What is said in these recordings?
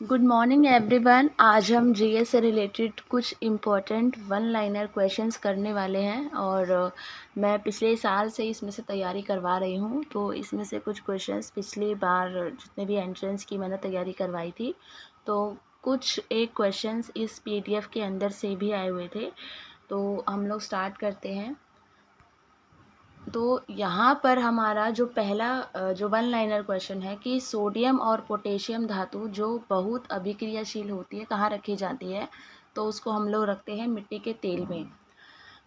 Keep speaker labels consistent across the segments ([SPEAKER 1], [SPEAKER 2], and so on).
[SPEAKER 1] Good morning everyone. आज हम GS से रिलेटेड कुछ इम्पोर्टेंट वन लाइनर क्वेश्चंस करने वाले हैं और मैं पिछले साल से इसमें से तैयारी करवा रही हूँ। तो इसमें से कुछ क्वेश्चंस पिछली बार जितने भी एंट्रेंस की मैंने तैयारी करवाई थी तो कुछ एक क्वेश्चंस इस पीडीएफ के अंदर से भी आए हुए थे। तो हम लोग स्टार्ट करते हैं। तो यहाँ पर हमारा जो पहला जो वन लाइनर क्वेश्चन है कि सोडियम और पोटेशियम धातु जो बहुत अभिक्रियाशील होती है कहाँ रखी जाती है, तो उसको हम लोग रखते हैं मिट्टी के तेल में।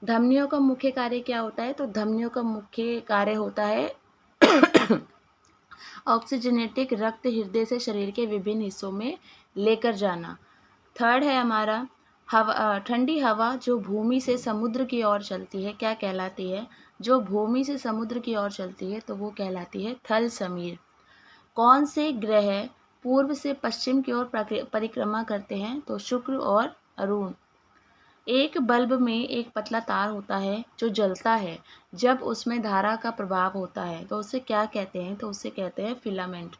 [SPEAKER 1] धमनियों का मुख्य कार्य क्या होता है, तो धमनियों का मुख्य कार्य होता है ऑक्सीजनेटिक रक्त हृदय से शरीर के विभिन्न हिस्सों में लेकर जाना। थर्ड है हमारा हवा, ठंडी हवा जो भूमि से समुद्र की ओर चलती है क्या कहलाती है, जो भूमि से समुद्र की ओर चलती है तो वो कहलाती है थल समीर। कौन से ग्रह पूर्व से पश्चिम की ओर परिक्रमा करते हैं, तो शुक्र और अरुण। एक बल्ब में एक पतला तार होता है जो जलता है जब उसमें धारा का प्रभाव होता है, तो उसे क्या कहते हैं, तो उसे कहते हैं फिलामेंट।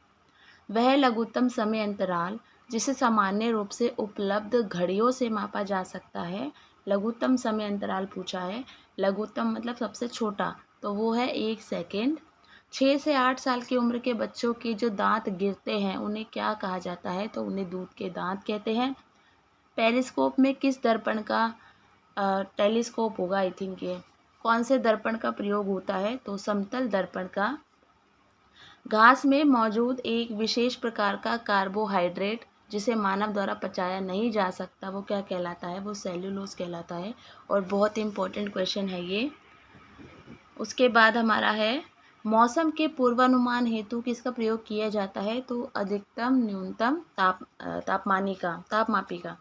[SPEAKER 1] वह लघुत्तम समय अंतराल जिसे सामान्य रूप से उपलब्ध घड़ियों से मापा जा सकता है, लघुत्तम समय अंतराल पूछा है। लघुत्तम मतलब सबसे छोटा, तो वो है 1 सेकेंड। 6 से 8 साल की उम्र के बच्चों के जो दांत गिरते हैं उन्हें क्या कहा जाता है, तो उन्हें दूध के दांत कहते हैं। पेरिस्कोप में किस दर्पण का टेलीस्कोप होगा आई थिंक ये, कौन से दर्पण का प्रयोग होता है, तो समतल दर्पण का। घास में मौजूद एक विशेष प्रकार का कार्बोहाइड्रेट जिसे मानव द्वारा पचाया नहीं जा सकता वो क्या कहलाता है, वो सेल्यूलोज कहलाता है। और बहुत इंपॉर्टेंट क्वेश्चन है ये। उसके बाद हमारा है मौसम के पूर्वानुमान हेतु किसका प्रयोग किया जाता है, तो अधिकतम न्यूनतम तापमापी का।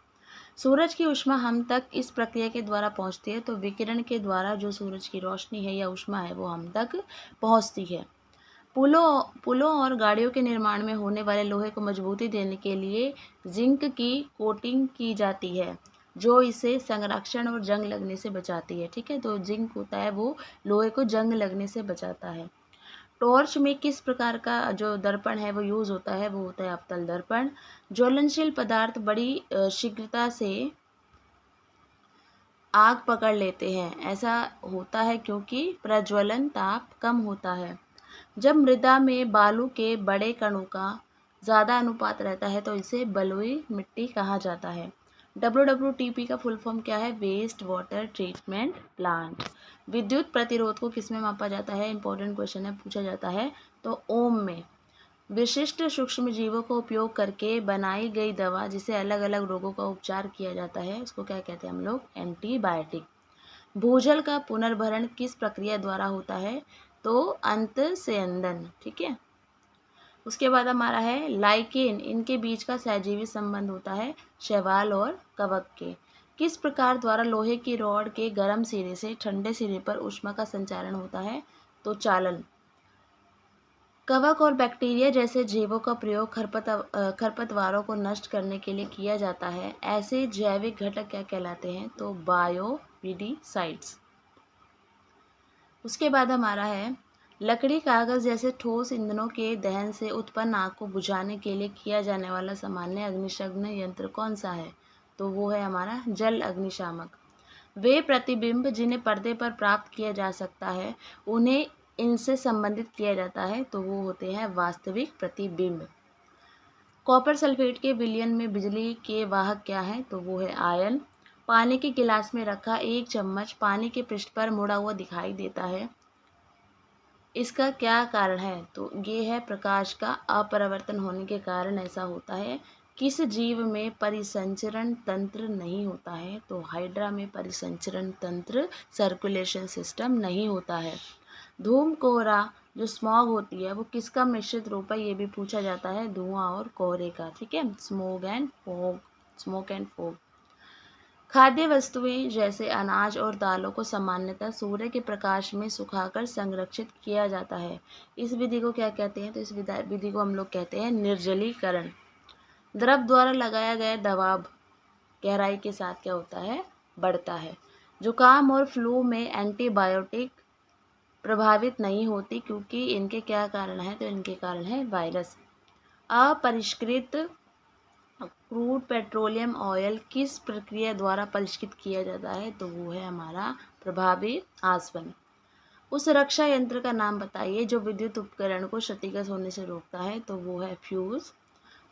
[SPEAKER 1] सूरज की ऊष्मा हम तक इस प्रक्रिया के द्वारा पहुंचती है, तो विकिरण के द्वारा जो सूरज की रोशनी है या ऊष्मा है वो हम तक पहुंचती है। पुलों और गाड़ियों के निर्माण में होने वाले लोहे को मजबूती देने के लिए जिंक की कोटिंग की जाती है जो इसे संरक्षण और जंग लगने से बचाती है। ठीक है, तो जिंक होता है वो लोहे को जंग लगने से बचाता है। टॉर्च में किस प्रकार का जो दर्पण है वो यूज़ होता है, वो होता है अवतल दर्पण। ज्वलनशील पदार्थ बड़ी शीघ्रता से आग पकड़ लेते हैं, ऐसा होता है क्योंकि प्रज्वलन ताप कम होता है। जब मृदा में बालू के बड़े कणों का ज़्यादा अनुपात रहता है तो इसे बलुई मिट्टी कहा जाता है। WWTP का फुल फॉर्म क्या है, वेस्ट वाटर ट्रीटमेंट प्लांट। विद्युत प्रतिरोध को किसमें मापा जाता है, इंपॉर्टेंट क्वेश्चन है, पूछा जाता है तो ओम में। विशिष्ट सूक्ष्म जीवों का उपयोग करके बनाई गई दवा जिसे अलग अलग रोगों का उपचार किया जाता है उसको क्या कहते हैं हम लोग, एंटीबायोटिक। भूजल का पुनर्भरण किस प्रक्रिया द्वारा होता है, तो अंतस्यंदन। ठीक है, उसके बाद हमारा है लाइकेन, इनके बीच का सहजीवी संबंध होता है शैवाल और कवक के। किस प्रकार द्वारा लोहे की रॉड के गर्म सिरे से ठंडे सिरे पर ऊष्मा का संचारण होता है, तो चालन। कवक और बैक्टीरिया जैसे जीवों का प्रयोग खरपतवारों को नष्ट करने के लिए किया जाता है, ऐसे जैविक घटक क्या कहलाते हैं, तो बायोविडिसाइड्स। उसके बाद हमारा है लकड़ी कागज जैसे ठोस ईंधनों के दहन से उत्पन्न आग को बुझाने के लिए किया जाने वाला सामान्य अग्निशमन यंत्र कौन सा है, तो वो है हमारा जल अग्निशामक। वे प्रतिबिंब जिन्हें पर्दे पर प्राप्त किया जा सकता है उन्हें इनसे संबंधित किया जाता है, तो वो होते हैं वास्तविक प्रतिबिंब। कॉपर सल्फेट के विलयन में बिजली के वाहक क्या हैं, तो वो है आयन। पानी के गिलास में रखा एक चम्मच पानी के पृष्ठ पर मुड़ा हुआ दिखाई देता है, इसका क्या कारण है, तो ये है प्रकाश का अपरिवर्तन होने के कारण ऐसा होता है। किस जीव में परिसंचरण तंत्र नहीं होता है, तो हाइड्रा में परिसंचरण तंत्र सर्कुलेशन सिस्टम नहीं होता है। धूम कोहरा जो स्मॉग होती है वो किसका मिश्रित रूप है, ये भी पूछा जाता है, धुआं और कोहरे का। ठीक है, स्मोक एंड फोग। खाद्य वस्तुएं जैसे अनाज और दालों को सामान्यतः सूर्य के प्रकाश में सुखाकर संरक्षित किया जाता है, इस विधि को क्या कहते हैं, तो इस विधि को हम लोग कहते हैं निर्जलीकरण। द्रव द्वारा लगाया गया दबाव गहराई के साथ क्या होता है, बढ़ता है। जुकाम और फ्लू में एंटीबायोटिक प्रभावित नहीं होती क्योंकि इनके क्या कारण है, तो इनके कारण है वायरस। अपरिष्कृत क्रूड पेट्रोलियम ऑयल किस प्रक्रिया द्वारा परिष्कृत किया जाता है? तो वो है हमारा प्रभावी आसवन। उस रक्षा यंत्र का नाम बताइए जो विद्युत उपकरण को क्षतिग्रस्त होने से रोकता है? तो वो है फ्यूज।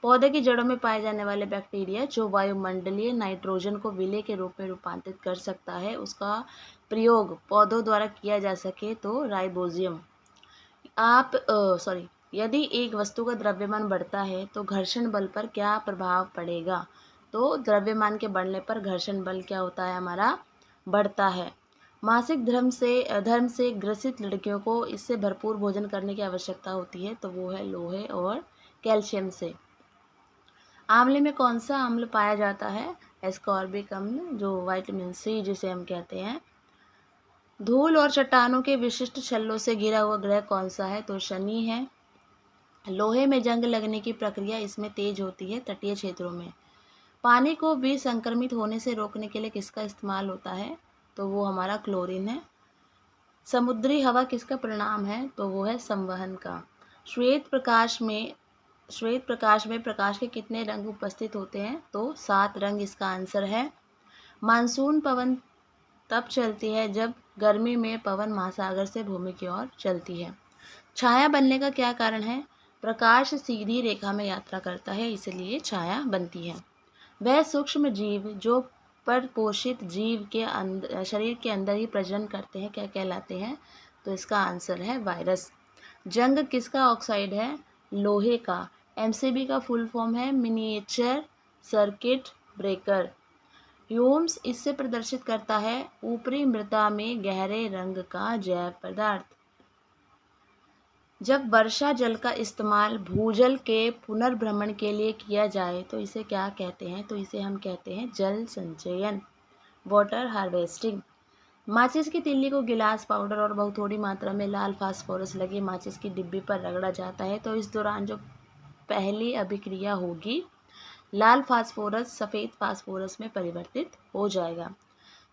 [SPEAKER 1] पौधे की जड़ों में पाए जाने वाले बैक्टीरिया जो वायुमंडलीय नाइट्रोजन को विलेय के रूप में रूपांतरित कर सकता है, उसका प्रयोग पौधों द्वारा किया जा सके तो राइबोजियम। यदि एक वस्तु का द्रव्यमान बढ़ता है तो घर्षण बल पर क्या प्रभाव पड़ेगा? तो द्रव्यमान के बढ़ने पर घर्षण बल क्या होता है हमारा? बढ़ता है। मासिक धर्म से ग्रसित लड़कियों को इससे भरपूर भोजन करने की आवश्यकता होती है, तो वो है लोहे और कैल्शियम से। आंवले में कौन सा अम्ल पाया जाता है? एस्कॉर्बिक अम्ल, जो विटामिन सी जिसे हम कहते हैं। धूल और चट्टानों के विशिष्ट छल्लों से घिरा हुआ ग्रह कौन सा है? तो शनि है। लोहे में जंग लगने की प्रक्रिया इसमें तेज होती है तटीय क्षेत्रों में। पानी को विसंक्रमित होने से रोकने के लिए किसका इस्तेमाल होता है? तो वो हमारा क्लोरीन है। समुद्री हवा किसका परिणाम है? तो वो है संवहन का। श्वेत प्रकाश में प्रकाश के कितने रंग उपस्थित होते हैं? तो 7 रंग इसका आंसर है। मानसून पवन तब चलती है जब गर्मी में पवन महासागर से भूमि की ओर चलती है। छाया बनने का क्या कारण है? प्रकाश सीधी रेखा में यात्रा करता है, इसलिए छाया बनती है। वह सूक्ष्म जीव जो परपोषित जीव के शरीर के अंदर ही प्रजनन करते हैं क्या कहलाते हैं? तो इसका आंसर है वायरस। जंग किसका ऑक्साइड है? लोहे का। एमसीबी का फुल फॉर्म है मिनिएचर सर्किट ब्रेकर। ह्यूम्स इससे प्रदर्शित करता है ऊपरी मृदा में गहरे रंग का जैव पदार्थ। जब वर्षा जल का इस्तेमाल भूजल के पुनर्भ्रमण के लिए किया जाए तो इसे क्या कहते हैं? तो इसे हम कहते हैं जल संचयन, वाटर हार्वेस्टिंग। माचिस की तिल्ली को गिलास पाउडर और बहुत थोड़ी मात्रा में लाल फास्फोरस लगे माचिस की डिब्बी पर रगड़ा जाता है, तो इस दौरान जो पहली अभिक्रिया होगी लाल फास्फोरस सफ़ेद फास्फोरस में परिवर्तित हो जाएगा।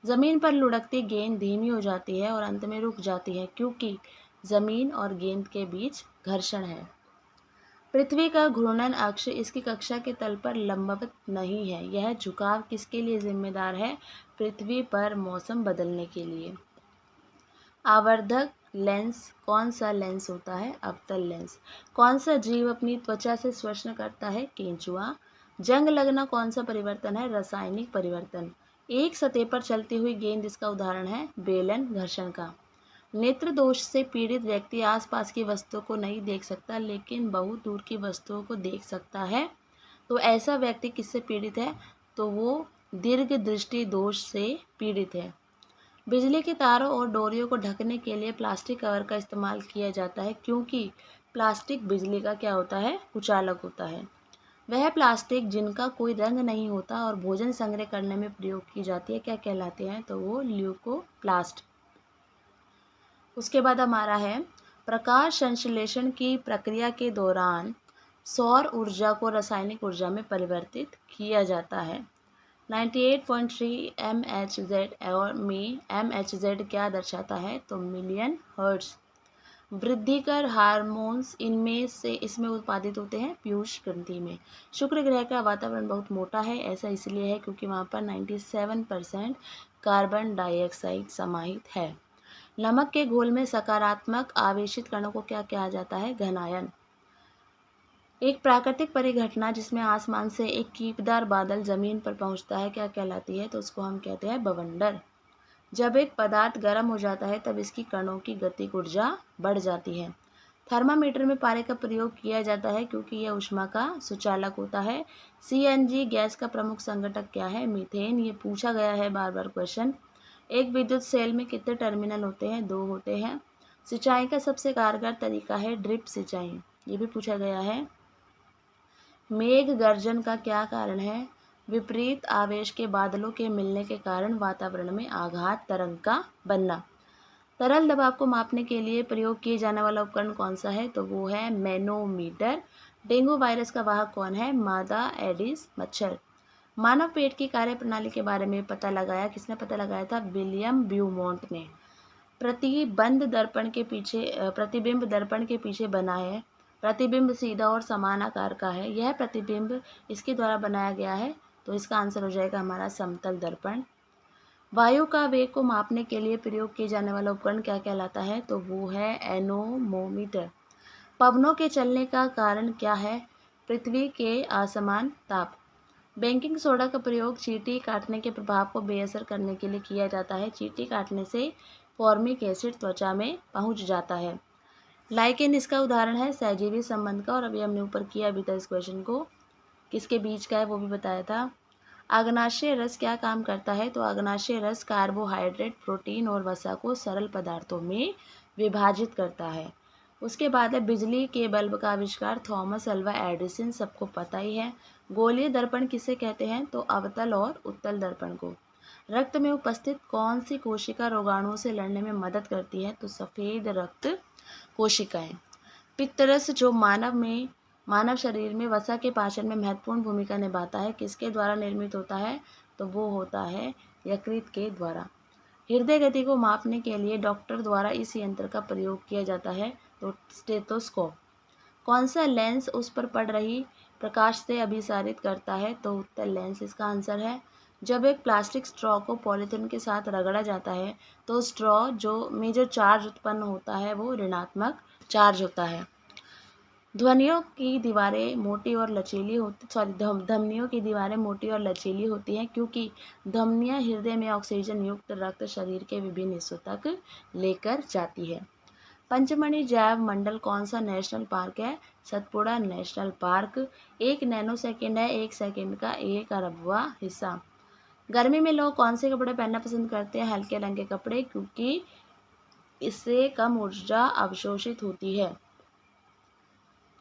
[SPEAKER 1] ज़मीन पर लुढ़कती गेंद धीमी हो जाती है और अंत में रुक जाती है क्योंकि ज़मीन और गेंद के बीच घर्षण है। पृथ्वी का घूर्णन अक्ष इसकी कक्षा के तल पर लंबवत नहीं है। यह झुकाव किसके लिए जिम्मेदार है? पृथ्वी पर मौसम बदलने के लिए। आवर्धक लेंस कौन सा लेंस होता है? अवतल लेंस। कौन सा जीव अपनी त्वचा से श्वसन करता है? केंचुआ। जंग लगना कौन सा परिवर्तन है? रासायनिक परिवर्तन। एक सतह पर चलती हुई गेंद इसका उदाहरण है। बेलन घर्षण का। नेत्र दोष से पीड़ित व्यक्ति आसपास की वस्तुओं को नहीं देख सकता लेकिन बहुत दूर की वस्तुओं को देख सकता है, तो ऐसा व्यक्ति किससे पीड़ित है? तो वो दीर्घ दृष्टि दोष से पीड़ित है। बिजली के तारों और डोरियों को ढकने के लिए प्लास्टिक कवर का इस्तेमाल किया जाता है क्योंकि प्लास्टिक बिजली का क्या होता है? कुचालक होता है। वह प्लास्टिक जिनका कोई रंग नहीं होता और भोजन संग्रह करने में प्रयोग की जाती है क्या कहलाते हैं? तो वो ल्यूकोप्लास्ट। उसके बाद हमारा है प्रकाश संश्लेषण की प्रक्रिया के दौरान सौर ऊर्जा को रासायनिक ऊर्जा में परिवर्तित किया जाता है। 98.3 MHz और में MHz क्या दर्शाता है? तो मिलियन हर्ट्ज। वृद्धिकर हार्मोन्स इसमें उत्पादित होते हैं पीयूष ग्रंथि में। शुक्र ग्रह का वातावरण बहुत मोटा है, ऐसा इसलिए है क्योंकि वहाँ पर 97% कार्बन डाइऑक्साइड समाहित है। नमक के घोल में सकारात्मक आवेशित कणों को क्या कहा जाता है? घनायन। एक प्राकृतिक परिघटना जिसमें आसमान से एक कीपदार बादल जमीन पर पहुंचता है क्या कहलाती है? तो उसको हम कहते हैं बवंडर। जब एक पदार्थ गर्म हो जाता है तब इसकी कणों की गतिक ऊर्जा बढ़ जाती है। थर्मामीटर में पारे का प्रयोग किया जाता है क्योंकि यह ऊष्मा का सुचालक होता है। CNG गैस का प्रमुख संघटक क्या है? मीथेन। ये पूछा गया है बार बार क्वेश्चन। एक विद्युत सेल में कितने टर्मिनल होते हैं? 2 होते हैं। सिंचाई का सबसे कारगर तरीका है ड्रिप सिंचाई, ये भी पूछा गया है। मेघ गर्जन का क्या कारण है? विपरीत आवेश के बादलों के मिलने के कारण वातावरण में आघात तरंग का बनना। तरल दबाव को मापने के लिए प्रयोग किए जाने वाला उपकरण कौन सा है? तो वो है मैनोमीटर। डेंगू वायरस का वाहक कौन है? मादा एडिस मच्छर। मानव पेट की कार्यप्रणाली के बारे में पता लगाया किसने पता लगाया था? विलियम ब्यूमोंट ने। प्रतिबिंब दर्पण के पीछे बना है प्रतिबिंब सीधा और समान आकार का है। यह प्रतिबिंब इसके द्वारा बनाया गया है, तो इसका आंसर हो जाएगा हमारा समतल दर्पण। वायु का वेग को मापने के लिए प्रयोग किए जाने वाला उपकरण क्या कहलाता है? तो वो है एनोमोमीटर। पवनों के चलने का कारण क्या है? पृथ्वी के असमान ताप। बेकिंग सोडा का प्रयोग चींटी काटने के प्रभाव को बेअसर करने के लिए किया जाता है। चींटी काटने से फॉर्मिक एसिड त्वचा में पहुंच जाता है। लाइकेन इसका उदाहरण है सहजीवी संबंध का, और अभी हमने ऊपर किया भी था इस क्वेश्चन को, किसके बीच का है वो भी बताया था। अग्नाशय रस क्या काम करता है? तो अग्नाशय रस कार्बोहाइड्रेट, प्रोटीन और वसा को सरल पदार्थों में विभाजित करता है। उसके बाद है बिजली के बल्ब का आविष्कार, थॉमस अल्वा एडिसन, सबको पता ही है। गोलीय दर्पण किसे कहते हैं? तो अवतल और उत्तल दर्पण को। रक्त में उपस्थित कौन सी कोशिका रोगाणुओं से लड़ने में मदद करती है? तो सफ़ेद रक्त कोशिकाएं। पित्तरस जो मानव शरीर में वसा के पाचन में महत्वपूर्ण भूमिका निभाता है, किसके द्वारा निर्मित होता है? तो वो होता है यकृत के द्वारा। हृदय गति को मापने के लिए डॉक्टर द्वारा इस यंत्र का प्रयोग किया जाता है, तो स्टेथोस्कोप। कौन सा लेंस उस पर पड़ रही प्रकाश से अभिसारित करता है? तो उत्तल लेंस इसका आंसर है। जब एक प्लास्टिक स्ट्रॉ को पॉलीथीन के साथ रगड़ा जाता है, तो स्ट्रॉ जो चार्ज उत्पन्न होता है वो ऋणात्मक चार्ज होता है। ध्वनियों की दीवारें मोटी और लचीली होती धमनियों की दीवारें मोटी और लचीली होती हैं, क्योंकि धमनियां हृदय में ऑक्सीजन युक्त रक्त शरीर के विभिन्न हिस्सों तक लेकर जाती है। पंचमढ़ी जैव मंडल कौन सा नेशनल पार्क है? Satpura national park. 1 nano second है 1 सेकेंड का 1 अरबवां हिस्सा। गर्मी में लोग कौन से कपड़े पहनना पसंद करते हैं? हल्के रंग के कपड़े, क्योंकि इससे कम ऊर्जा अवशोषित होती है।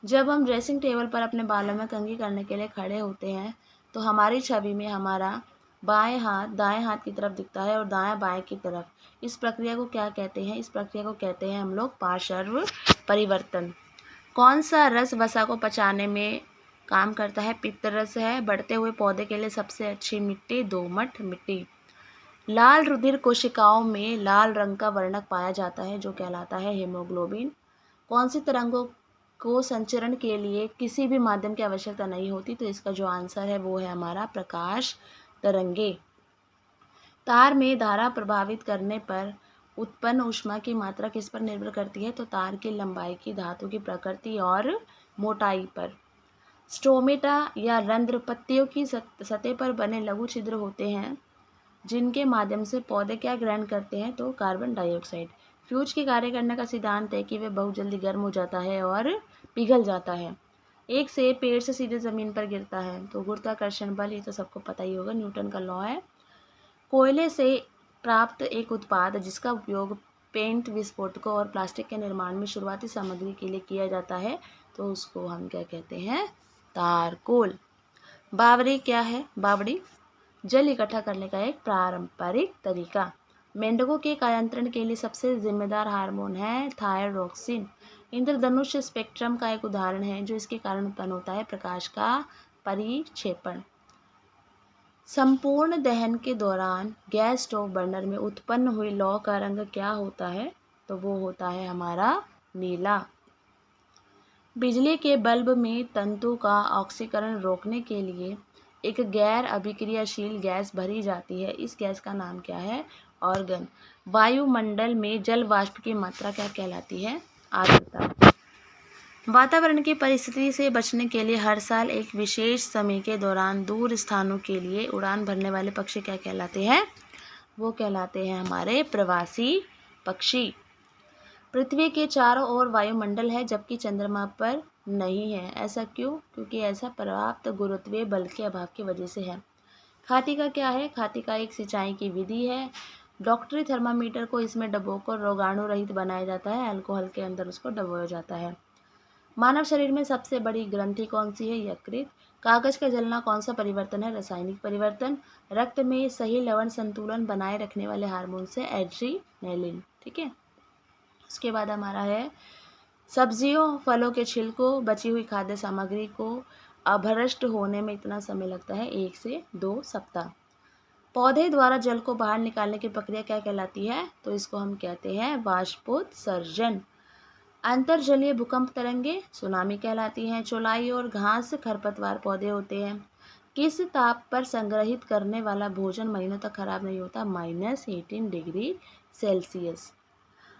[SPEAKER 1] जब हम ड्रेसिंग टेबल पर अपने बालों में कंघी करने के लिए खड़े होते हैं, तो हमारी छवि में हमारा बाएं हाथ दाएं हाथ की तरफ दिखता है और दायां बाएं की तरफ। इस प्रक्रिया को क्या कहते हैं? इस प्रक्रिया को कहते हैं हम लोग पार्श्व परिवर्तन। कौन सा रस वसा को पचाने में काम करता है? पित्त रस है। बढ़ते हुए पौधे के लिए सबसे अच्छी मिट्टी दोमट मिट्टी। लाल रुधिर कोशिकाओं में लाल रंग का वर्णक पाया जाता है, जो कहलाता है हीमोग्लोबिन। कौन सी तरंगों को संचरण के लिए किसी भी माध्यम की आवश्यकता नहीं होती? तो इसका जो आंसर है वो है हमारा प्रकाश तरंगे। तार में धारा प्रभावित करने पर उत्पन्न ऊष्मा की मात्रा किस पर निर्भर करती है? तो तार की लंबाई की, धातु की प्रकृति और मोटाई पर। स्टोमेटा या रंध्र पत्तियों की सतह पर बने लघु छिद्र होते हैं, जिनके माध्यम से पौधे क्या ग्रहण करते हैं? तो कार्बन डाइऑक्साइड। फ्यूज के कार्य करने का सिद्धांत है कि वह बहुत जल्दी गर्म हो जाता है और पिघल जाता है। एक सेब पेड़ से सीधे ज़मीन पर गिरता है, तो गुरुत्वाकर्षण बल, ये तो सबको पता ही होगा, न्यूटन का लॉ है। कोयले से प्राप्त एक उत्पाद जिसका उपयोग पेंट, विस्फोटकों और प्लास्टिक के निर्माण में शुरुआती सामग्री के लिए किया जाता है, तो उसको हम क्या कहते हैं? तारकोल। बावड़ी क्या है? बावड़ी जल इकट्ठा करने का एक पारंपरिक तरीका। मेंढकों के कायांतरण के लिए सबसे जिम्मेदार हार्मोन है थायरोक्सिन। इंद्रधनुष स्पेक्ट्रम का एक उदाहरण है, जो इसके कारण उत्पन्न होता है प्रकाश का परिक्षेपण। संपूर्ण दहन के दौरान गैस स्टोव बर्नर में उत्पन्न हुई लौ का रंग क्या होता है? तो वो होता है हमारा नीला। बिजली के बल्ब में तंतु का ऑक्सीकरण रोकने के लिए एक गैर अभिक्रियाशील गैस भरी जाती है। इस गैस का नाम क्या है? ऑर्गन। वायुमंडल में जल वाष्प की मात्रा क्या कहलाती है? आर्द्रता। वातावरण की परिस्थिति से बचने के लिए हर साल एक विशेष समय के दौरान दूर स्थानों के लिए उड़ान भरने वाले पक्षी क्या कहलाते हैं? वो कहलाते हैं हमारे प्रवासी पक्षी। पृथ्वी के चारों ओर वायुमंडल है, जबकि चंद्रमा पर नहीं है। ऐसा क्यों? क्योंकि ऐसा पर्याप्त गुरुत्वीय बल के अभाव की वजह से है। खातिका क्या है? खातिका एक सिंचाई की विधि है। डॉक्टरी थर्मामीटर को इसमें डुबोकर रोगाणु रहित बनाया जाता है, अल्कोहल के अंदर उसको डुबोया जाता है। मानव शरीर में सबसे बड़ी ग्रंथि कौन सी है? यकृत। कागज का जलना कौन सा परिवर्तन है? रासायनिक परिवर्तन। रक्त में सही लवण संतुलन बनाए रखने वाले हार्मोन से एड्रीनलिन। ठीक है। उसके बाद हमारा है सब्जियों फलों के छिलकों बची हुई खाद्य सामग्री को अभ्रष्ट होने में इतना समय लगता है 1 से 2 सप्ताह। पौधे द्वारा जल को बाहर निकालने की प्रक्रिया क्या कहलाती है? तो इसको हम कहते हैं वाष्पोत्सर्जन। अंतर्जलीय भूकंप तरंगे सुनामी कहलाती हैं। चौलाई और घास खरपतवार पौधे होते हैं। किस ताप पर संग्रहित करने वाला भोजन महीनों तक खराब नहीं होता? -18 डिग्री सेल्सियस।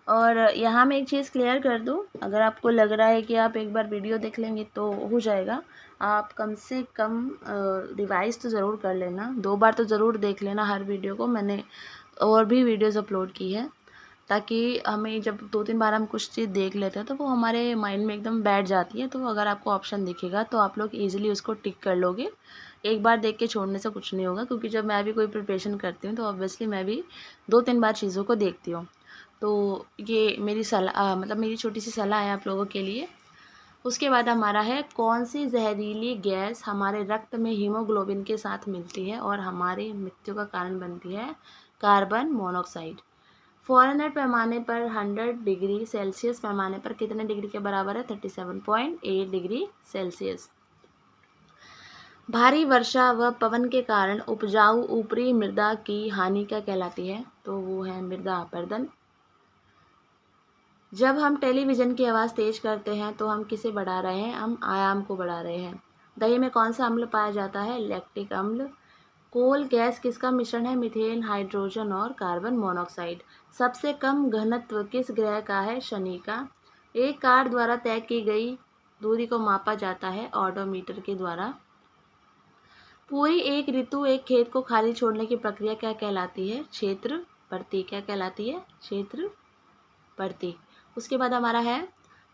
[SPEAKER 1] और यहाँ मैं एक चीज़ क्लियर कर दूँ, अगर आपको लग रहा है कि आप एक बार वीडियो देख लेंगे तो हो जाएगा, आप कम से कम रिवाइज़ तो ज़रूर कर लेना, 2 बार तो ज़रूर देख लेना हर वीडियो को। मैंने और भी वीडियोज़ अपलोड की है, ताकि हमें जब 2-3 बार हम कुछ चीज़ देख लेते हैं तो वो हमारे माइंड में एकदम बैठ जाती है। तो अगर आपको ऑप्शन दिखेगा तो आप लोग ईज़िली उसको टिक कर लोगे। एक बार देख के छोड़ने से कुछ नहीं होगा, क्योंकि जब मैं भी कोई प्रिपरेशन करती हूँ तो ऑब्वियसली मैं भी 2-3 बार चीज़ों को देखती हूँ। तो ये मेरी सलाह मतलब मेरी छोटी सी सलाह है आप लोगों के लिए। उसके बाद हमारा है, कौन सी जहरीली गैस हमारे रक्त में हीमोग्लोबिन के साथ मिलती है और हमारी मृत्यु का कारण बनती है? Carbon monoxide. फ़ारेनहाइट पैमाने पर 100 डिग्री सेल्सियस पैमाने पर कितने डिग्री के बराबर है? 37.8 डिग्री सेल्सियस। भारी वर्षा व पवन के कारण उपजाऊ ऊपरी मृदा की हानि क्या कहलाती है? तो वो है मृदा अपरदन। जब हम टेलीविज़न की आवाज़ तेज़ करते हैं तो हम किसे बढ़ा रहे हैं? हम आयाम को बढ़ा रहे हैं। दही में कौन सा अम्ल पाया जाता है? लैक्टिक अम्ल। कोल गैस किसका मिश्रण है? मीथेन, हाइड्रोजन और कार्बन मोनोऑक्साइड। सबसे कम घनत्व किस ग्रह का है? शनि का। एक कार द्वारा तय की गई दूरी को मापा जाता है ऑडोमीटर के द्वारा। पूरी एक ऋतु एक खेत को खाली छोड़ने की प्रक्रिया क्या कहलाती है? क्षेत्र प्रति। क्या कहलाती है? क्षेत्र प्रति। उसके बाद हमारा है,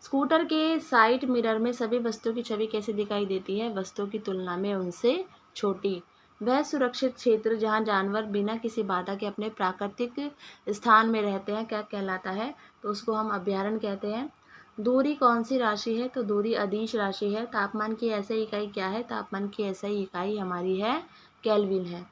[SPEAKER 1] स्कूटर के साइड मिरर में सभी वस्तुओं की छवि कैसे दिखाई देती है? वस्तुओं की तुलना में उनसे छोटी। वह सुरक्षित क्षेत्र जहां जानवर बिना किसी बाधा के अपने प्राकृतिक स्थान में रहते हैं क्या कहलाता है? तो उसको हम अभयारण्य कहते हैं। दूरी कौन सी राशि है? तो दूरी अदिश राशि है। तापमान की ऐसी इकाई क्या है? तापमान की ऐसी इकाई हमारी है केल्विन है।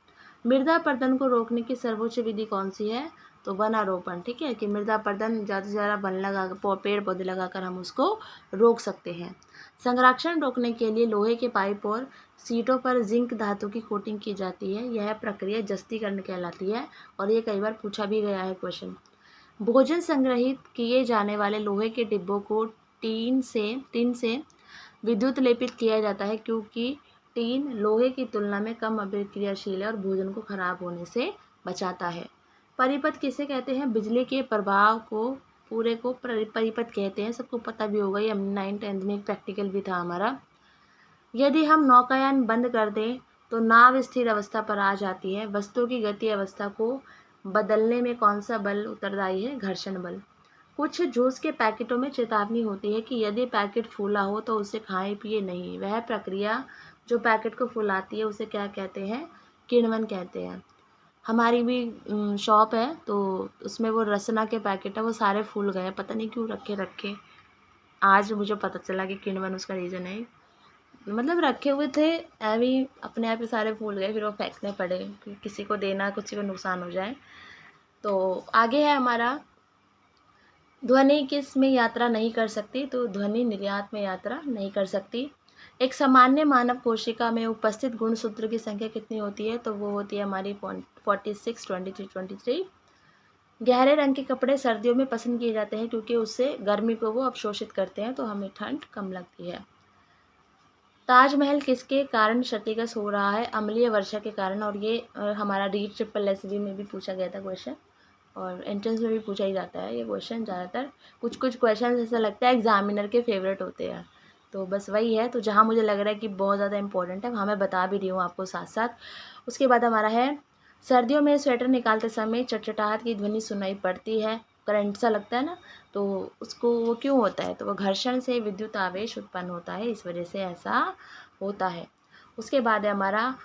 [SPEAKER 1] मृदा अपरदन को रोकने की सर्वोच्च विधि कौन सी है? तो वनारोपण। ठीक है, कि मृदा अपरदन ज़्यादा से ज़्यादा वन लगा पेड़ पौधे लगाकर हम उसको रोक सकते हैं। संरक्षण रोकने के लिए लोहे के पाइप और सीटों पर जिंक धातु की कोटिंग की जाती है। यह प्रक्रिया जस्तीकरण कहलाती है और ये कई बार पूछा भी गया है क्वेश्चन। भोजन संग्रहित किए जाने वाले लोहे के डिब्बों को टीन से विद्युत लेपित किया जाता है, क्योंकि टीन लोहे की तुलना में कम अभिक्रियाशील है और भोजन को खराब होने से बचाता है। परिपथ किसे कहते हैं? बिजली के प्रभाव को पूरे को परिपथ कहते हैं। सबको पता भी होगा, ये हम 9th-10th में एक प्रैक्टिकल भी था हमारा। यदि हम नौकायान बंद कर दें तो नाव स्थिर अवस्था पर आ जाती है। वस्तु की गति अवस्था को बदलने में कौन सा बल उत्तरदायी है? घर्षण बल। कुछ जूस के पैकेटों में चेतावनी होती है कि यदि पैकेट फूला हो तो उसे खाएं पिए नहीं। वह प्रक्रिया जो पैकेट को फुलाती है उसे क्या कहते हैं? किण्वन कहते हैं। हमारी भी शॉप है तो उसमें वो रसना के पैकेट है, वो सारे फूल गए, पता नहीं क्यों रखे रखे। आज मुझे पता चला कि किण्वन उसका रीज़न है। मतलब रखे हुए थे अभी, अपने आप ही सारे फूल गए, फिर वो फेंकने पड़े कि किसी को देना, किसी को नुकसान हो जाए। तो आगे है हमारा, ध्वनि किस में यात्रा नहीं कर सकती? तो ध्वनि निर्यात में यात्रा नहीं कर सकती। एक सामान्य मानव कोशिका में उपस्थित गुणसूत्र की संख्या कितनी होती है? तो वो होती है हमारी 46, 23, 23। गहरे रंग के कपड़े सर्दियों में पसंद किए जाते हैं क्योंकि उससे गर्मी को वो अवशोषित करते हैं, तो हमें ठंड कम लगती है। ताजमहल किसके कारण क्षतिग्रस्त हो रहा है? अम्लीय वर्षा के कारण। और ये हमारा REET-SSSB में भी पूछा गया था क्वेश्चन, और एंट्रेंस में भी पूछा ही जाता है ये क्वेश्चन ज़्यादातर। कुछ कुछ क्वेश्चन ऐसा लगता है एग्जामिनर के फेवरेट होते हैं, तो बस वही है। तो जहाँ मुझे लग रहा है कि बहुत ज़्यादा इंपॉर्टेंट है वहाँ मैं बता भी रही हूँ आपको साथ साथ। उसके बाद हमारा है, सर्दियों में स्वेटर निकालते समय चटचटाहट की ध्वनि सुनाई पड़ती है, करंट सा लगता है ना, तो उसको वो क्यों होता है? तो वो घर्षण से विद्युत आवेश उत्पन्न होता है, इस वजह से ऐसा होता है। उसके बाद है हमारा,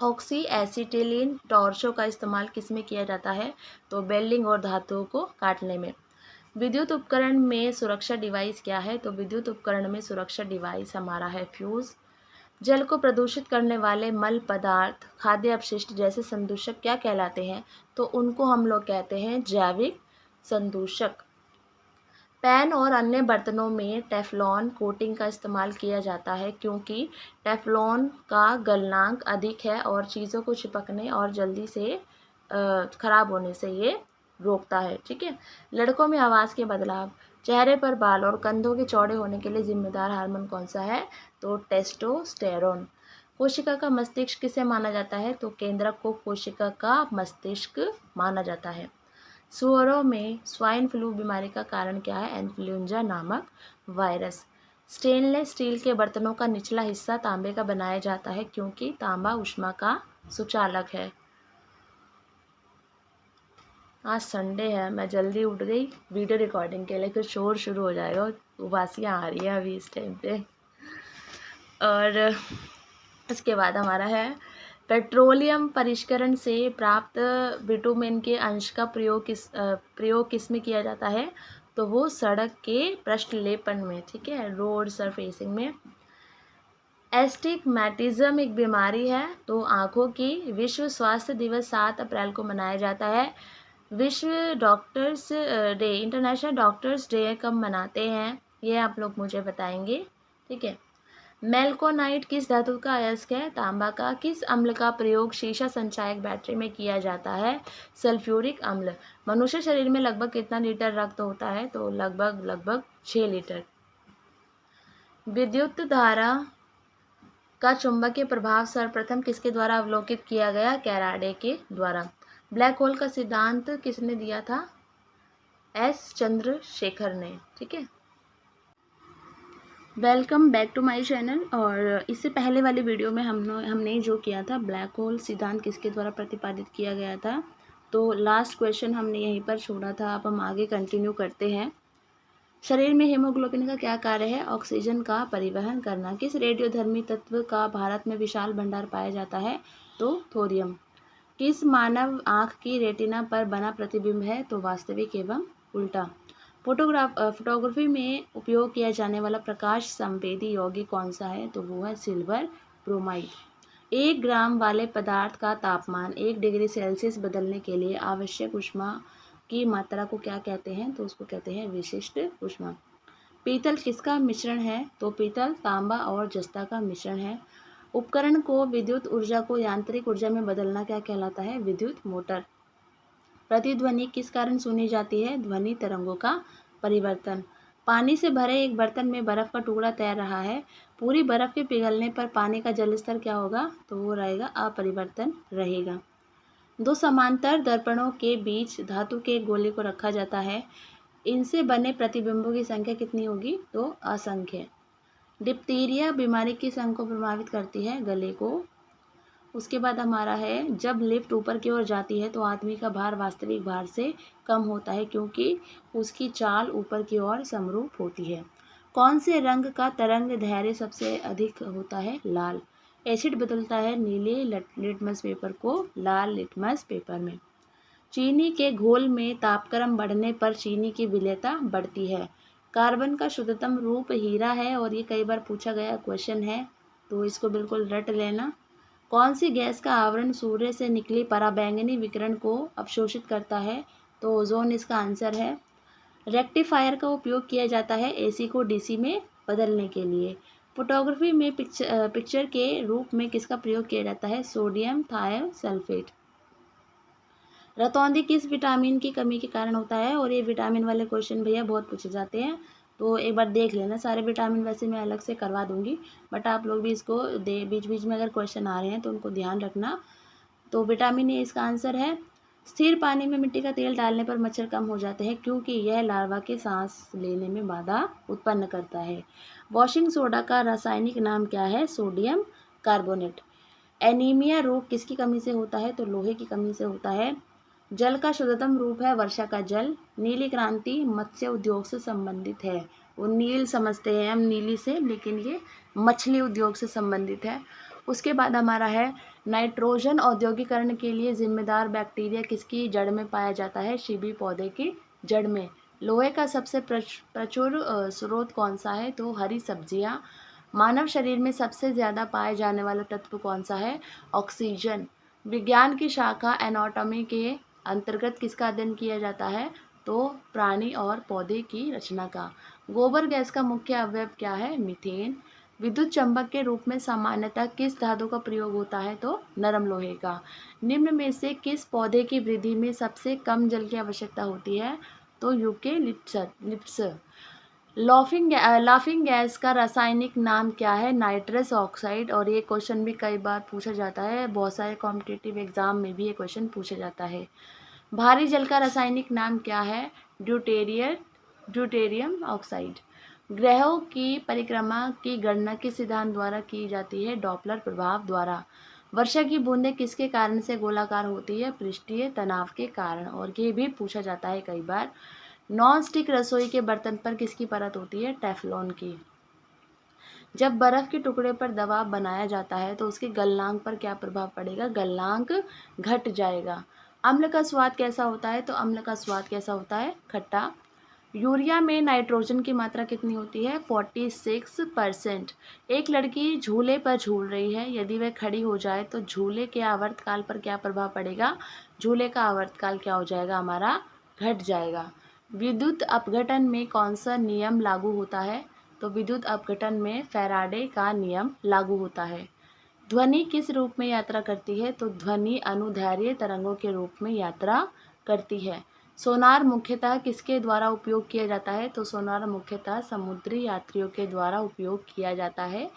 [SPEAKER 1] ऑक्सी एसिटिलीन टॉर्चों का इस्तेमाल किस में किया जाता है? तो वेल्डिंग और धातुओं को काटने में। विद्युत उपकरण में सुरक्षा डिवाइस क्या है? तो विद्युत उपकरण में सुरक्षा डिवाइस हमारा है फ्यूज़। जल को प्रदूषित करने वाले मल पदार्थ, खाद्य अपशिष्ट जैसे संदूषक क्या कहलाते हैं? तो उनको हम लोग कहते हैं जैविक संदूषक। पैन और अन्य बर्तनों में टेफ्लॉन कोटिंग का इस्तेमाल किया जाता है क्योंकि टेफ्लॉन का गलनांक अधिक है और चीज़ों को चिपकने और जल्दी से ख़राब होने से ये रोकता है। ठीक है। लड़कों में आवाज़ के बदलाव, चेहरे पर बाल और कंधों के चौड़े होने के लिए जिम्मेदार हार्मोन कौन सा है? तो टेस्टोस्टेरोन। कोशिका का मस्तिष्क किसे माना जाता है? तो केंद्रक को कोशिका का मस्तिष्क माना जाता है। सुअरों में स्वाइन फ्लू बीमारी का कारण क्या है? इन्फ्लुएंजा नामक वायरस। स्टेनलेस स्टील के बर्तनों का निचला हिस्सा तांबे का बनाया जाता है क्योंकि तांबा ऊष्मा का सुचालक है। आज संडे है, मैं जल्दी उठ गई वीडियो रिकॉर्डिंग के लिए, फिर शोर शुरू हो जाएगा, उबासियाँ आ रही हैं अभी इस टाइम पे। और इसके बाद हमारा है पेट्रोलियम परिष्करण से प्राप्त बिटुमेन के अंश का प्रयोग किस में किया जाता है? तो वो सड़क के पृष्ठलेपन में। ठीक है, रोड सरफेसिंग में। एस्टिग्मैटिज्म एक बीमारी है, तो आँखों की। विश्व स्वास्थ्य दिवस 7 अप्रैल को मनाया जाता है। विश्व doctors day, international doctors day कब मनाते हैं? ये आप लोग मुझे बताएंगे। ठीक है। मेलकोनाइट किस धातु का अयस्क है? तांबा का। किस अम्ल का प्रयोग शीशा संचायक बैटरी में किया जाता है? सल्फ्यूरिक अम्ल। मनुष्य शरीर में लगभग कितना लीटर रक्त होता है? तो लगभग 6 लीटर। विद्युत धारा का चुंबकीय प्रभाव सर्वप्रथम किसके द्वारा अवलोकित किया गया? फैराडे के द्वारा। ब्लैक होल का सिद्धांत किसने दिया था? एस चंद्रशेखर ने। ठीक है। Welcome back to my channel. और इससे पहले वाली वीडियो में हमने जो किया था, ब्लैक होल सिद्धांत किसके द्वारा प्रतिपादित किया गया था, तो लास्ट क्वेश्चन हमने यहीं पर छोड़ा था। अब हम आगे कंटिन्यू करते हैं। शरीर में हीमोग्लोबिन का क्या कार्य है? ऑक्सीजन का परिवहन करना। किस रेडियोधर्मी तत्व का भारत में विशाल भंडार पाया जाता है? तो थोरियम। किस मानव आँख की रेटिना पर बना प्रतिबिंब है? तो वास्तविक एवं उल्टा। फोटोग्राफी में उपयोग किया जाने वाला प्रकाश संवेदी यौगिक कौन सा है? तो वो है सिल्वर ब्रोमाइड। 1 ग्राम वाले पदार्थ का तापमान 1 डिग्री सेल्सियस बदलने के लिए आवश्यक ऊष्मा की मात्रा को क्या कहते हैं? तो उसको कहते हैं विशिष्ट ऊष्मा। पीतल किसका मिश्रण है? तो पीतल तांबा और जस्ता का मिश्रण है। उपकरण को विद्युत ऊर्जा को यांत्रिक ऊर्जा में बदलना क्या कहलाता है? विद्युत मोटर। प्रतिध्वनि किस कारण सुनी जाती है? ध्वनि तरंगों का परिवर्तन। पानी से भरे एक बर्तन में बर्फ का टुकड़ा तैर रहा है। पूरी बर्फ के पिघलने पर पानी का जल स्तर क्या होगा? तो वो रहेगा अपरिवर्तन रहेगा। 2 समांतर दर्पणों के बीच धातु के एक गोले को रखा जाता है। इनसे बने प्रतिबिंबों की संख्या कितनी होगी? तो असंख्य। डिप्थीरिया बीमारी किस अंग को प्रभावित करती है? गले को। उसके बाद हमारा है, जब लिफ्ट ऊपर की ओर जाती है तो आदमी का भार वास्तविक भार से कम होता है क्योंकि उसकी चाल ऊपर की ओर समरूप होती है। कौन से रंग का तरंग धैर्य सबसे अधिक होता है? लाल। एसिड बदलता है नीले लिटमस पेपर को लाल लिटमस पेपर में। चीनी के घोल में तापक्रम बढ़ने पर चीनी की विलेयता बढ़ती है। कार्बन का शुद्धतम रूप हीरा है और ये कई बार पूछा गया क्वेश्चन है, तो इसको बिल्कुल रट लेना। कौन सी गैस का आवरण सूर्य से निकली पराबैंगनी विकिरण को अवशोषित करता है? तो ओजोन इसका आंसर है। रेक्टिफायर का उपयोग किया जाता है एसी को डीसी में बदलने के लिए। फोटोग्राफी में पिक्चर के रूप में किसका प्रयोग किया जाता है? Sodium thiosulphate. रतौंधी किस विटामिन की कमी के कारण होता है? और ये विटामिन वाले क्वेश्चन भैया बहुत पूछे जाते हैं, तो एक बार देख लेना। सारे विटामिन वैसे मैं अलग से करवा दूंगी, बट आप लोग भी इसको बीच बीच में अगर क्वेश्चन आ रहे हैं तो उनको ध्यान रखना। तो विटामिन ए इसका आंसर है। स्थिर पानी में मिट्टी का तेल डालने पर मच्छर कम हो जाते हैं क्योंकि यह लार्वा के सांस लेने में बाधा उत्पन्न करता है। वॉशिंग सोडा का रासायनिक नाम क्या है? Sodium carbonate. एनीमिया रोग किसकी कमी से होता है? तो लोहे की कमी से होता है। जल का शुद्धतम रूप है वर्षा का जल। नीली क्रांति मत्स्य उद्योग से संबंधित है। वो नील समझते हैं हम नीली से, लेकिन ये मछली उद्योग से संबंधित है। उसके बाद हमारा है, नाइट्रोजन औद्योगिकरण के लिए जिम्मेदार बैक्टीरिया किसकी जड़ में पाया जाता है? शिबी पौधे की जड़ में। लोहे का सबसे प्रचुर स्रोत कौन सा है? तो हरी सब्जियां। मानव शरीर में सबसे ज़्यादा पाए जाने वाला तत्व कौन सा है? ऑक्सीजन। विज्ञान की शाखा एनाटॉमी के अंतर्गत किसका अध्ययन किया जाता है? तो प्राणी और पौधे की रचना का। गोबर गैस का मुख्य अवयव क्या है? मीथेन। विद्युत चंबक के रूप में सामान्यतः किस धातु का प्रयोग होता है? तो नरम लोहे का। निम्न में से किस पौधे की वृद्धि में सबसे कम जल की आवश्यकता होती है? तो यूकेलिप्टस। लाफिंग गैस का रासायनिक नाम क्या है? Nitrous oxide. और ये क्वेश्चन भी कई बार पूछा जाता है, बहुत सारे कॉम्पिटिटिव एग्जाम में भी ये क्वेश्चन पूछा जाता है। भारी जल का रासायनिक नाम क्या है? Deuterium oxide. ग्रहों की परिक्रमा की गणना किस सिद्धांत द्वारा की जाती है? डॉपलर प्रभाव द्वारा। वर्षा की बूंदें किसके कारण से गोलाकार होती है? पृष्ठीय तनाव के कारण। और ये भी पूछा जाता है कई बार। नॉन स्टिक रसोई के बर्तन पर किसकी परत होती है? टेफ्लॉन की। जब बर्फ के टुकड़े पर दबाव बनाया जाता है तो उसके गलनांक पर क्या प्रभाव पड़ेगा? गलनांक घट जाएगा। अम्ल का स्वाद कैसा होता है? तो अम्ल का स्वाद कैसा होता है? खट्टा। यूरिया में नाइट्रोजन की मात्रा कितनी होती है? 46%। एक लड़की झूले पर झूल रही है, यदि वह खड़ी हो जाए तो झूले के आवर्तकाल पर क्या प्रभाव पड़ेगा? झूले का आवर्तकाल क्या हो जाएगा हमारा? घट जाएगा। विद्युत अपघटन में कौन सा नियम लागू होता है? तो विद्युत अपघटन में फैराडे का नियम लागू होता है। ध्वनि किस रूप में यात्रा करती है? तो ध्वनि अनुदैर्ध्य तरंगों के रूप में यात्रा करती है। सोनार मुख्यतः किसके द्वारा उपयोग किया जाता है? तो सोनार मुख्यतः समुद्री यात्रियों के द्वारा उपयोग किया जाता है।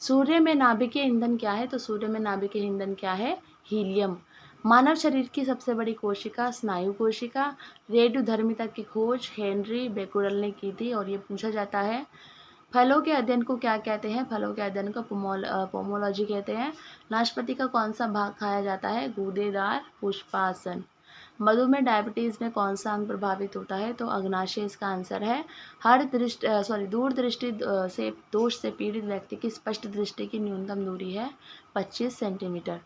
[SPEAKER 1] सूर्य में नाभिकीय ईंधन क्या है? तो सूर्य में नाभिकीय ईंधन क्या है? हीलियम। मानव शरीर की सबसे बड़ी कोशिका स्नायु कोशिका। रेडियोधर्मिता की खोज हेनरी बेकुरल ने की थी और ये पूछा जाता है। फलों के अध्ययन को क्या कहते हैं? फलों के अध्ययन को पोमोलॉजी कहते हैं। नाशपाती का कौन सा भाग खाया जाता है? गूदेदार पुष्पासन। मधुमेह डायबिटीज में कौन सा अंग प्रभावित होता है? तो अग्नाशय इसका आंसर है। दूर दृष्टि से दोष से पीड़ित व्यक्ति की स्पष्ट दृष्टि की न्यूनतम दूरी है 25 सेंटीमीटर।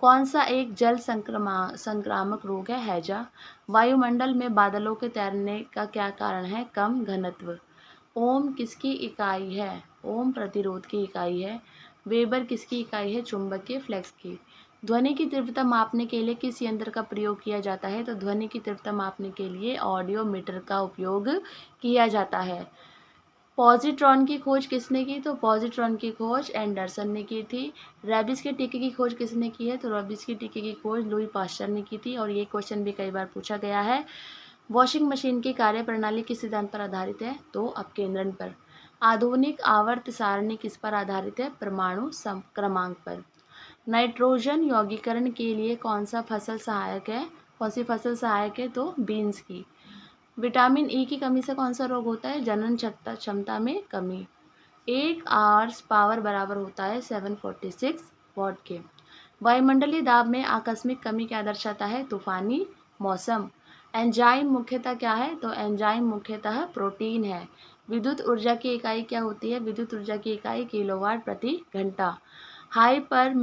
[SPEAKER 1] कौन सा एक जल संक्रामक रोग है? हैजा। वायुमंडल में बादलों के तैरने का क्या कारण है? कम घनत्व। ओम किसकी इकाई है? ओम प्रतिरोध की इकाई है। वेबर किसकी इकाई है? चुंबकीय फ्लक्स की। ध्वनि की तीव्रता मापने के लिए किस यंत्र का प्रयोग किया जाता है? तो ध्वनि की तीव्रता मापने के लिए ऑडियोमीटर का उपयोग किया जाता है। पॉजिट्रॉन की खोज किसने की? तो पॉजिट्रॉन की खोज एंडरसन ने की थी। रेबिस के टीके की खोज किसने की है? तो रेबिस के टीके की खोज लुई पास्चर ने की थी और ये क्वेश्चन भी कई बार पूछा गया है। वॉशिंग मशीन की कार्यप्रणाली किस सिद्धांत पर आधारित है? तो अपकेंद्रण पर। आधुनिक आवर्त सारणी किस पर आधारित है? परमाणु क्रमांक पर। नाइट्रोजन यौगीकरण के लिए कौन सा फसल सहायक है? कौन सी फसल सहायक है? तो बीन्स की। विटामिन ई की कमी से कौन सा रोग होता है? जनन क्षमता में कमी। 1 आवर्स पावर बराबर होता है 746 वॉट के। वायुमंडलीय दाब में आकस्मिक कमी क्या दर्शाता है? तूफानी मौसम। एंजाइम मुख्यतः क्या है? तो एंजाइम मुख्यतः प्रोटीन है। विद्युत ऊर्जा की इकाई क्या होती है? विद्युत ऊर्जा की इकाई किलोवाट प्रति घंटा। हाइपर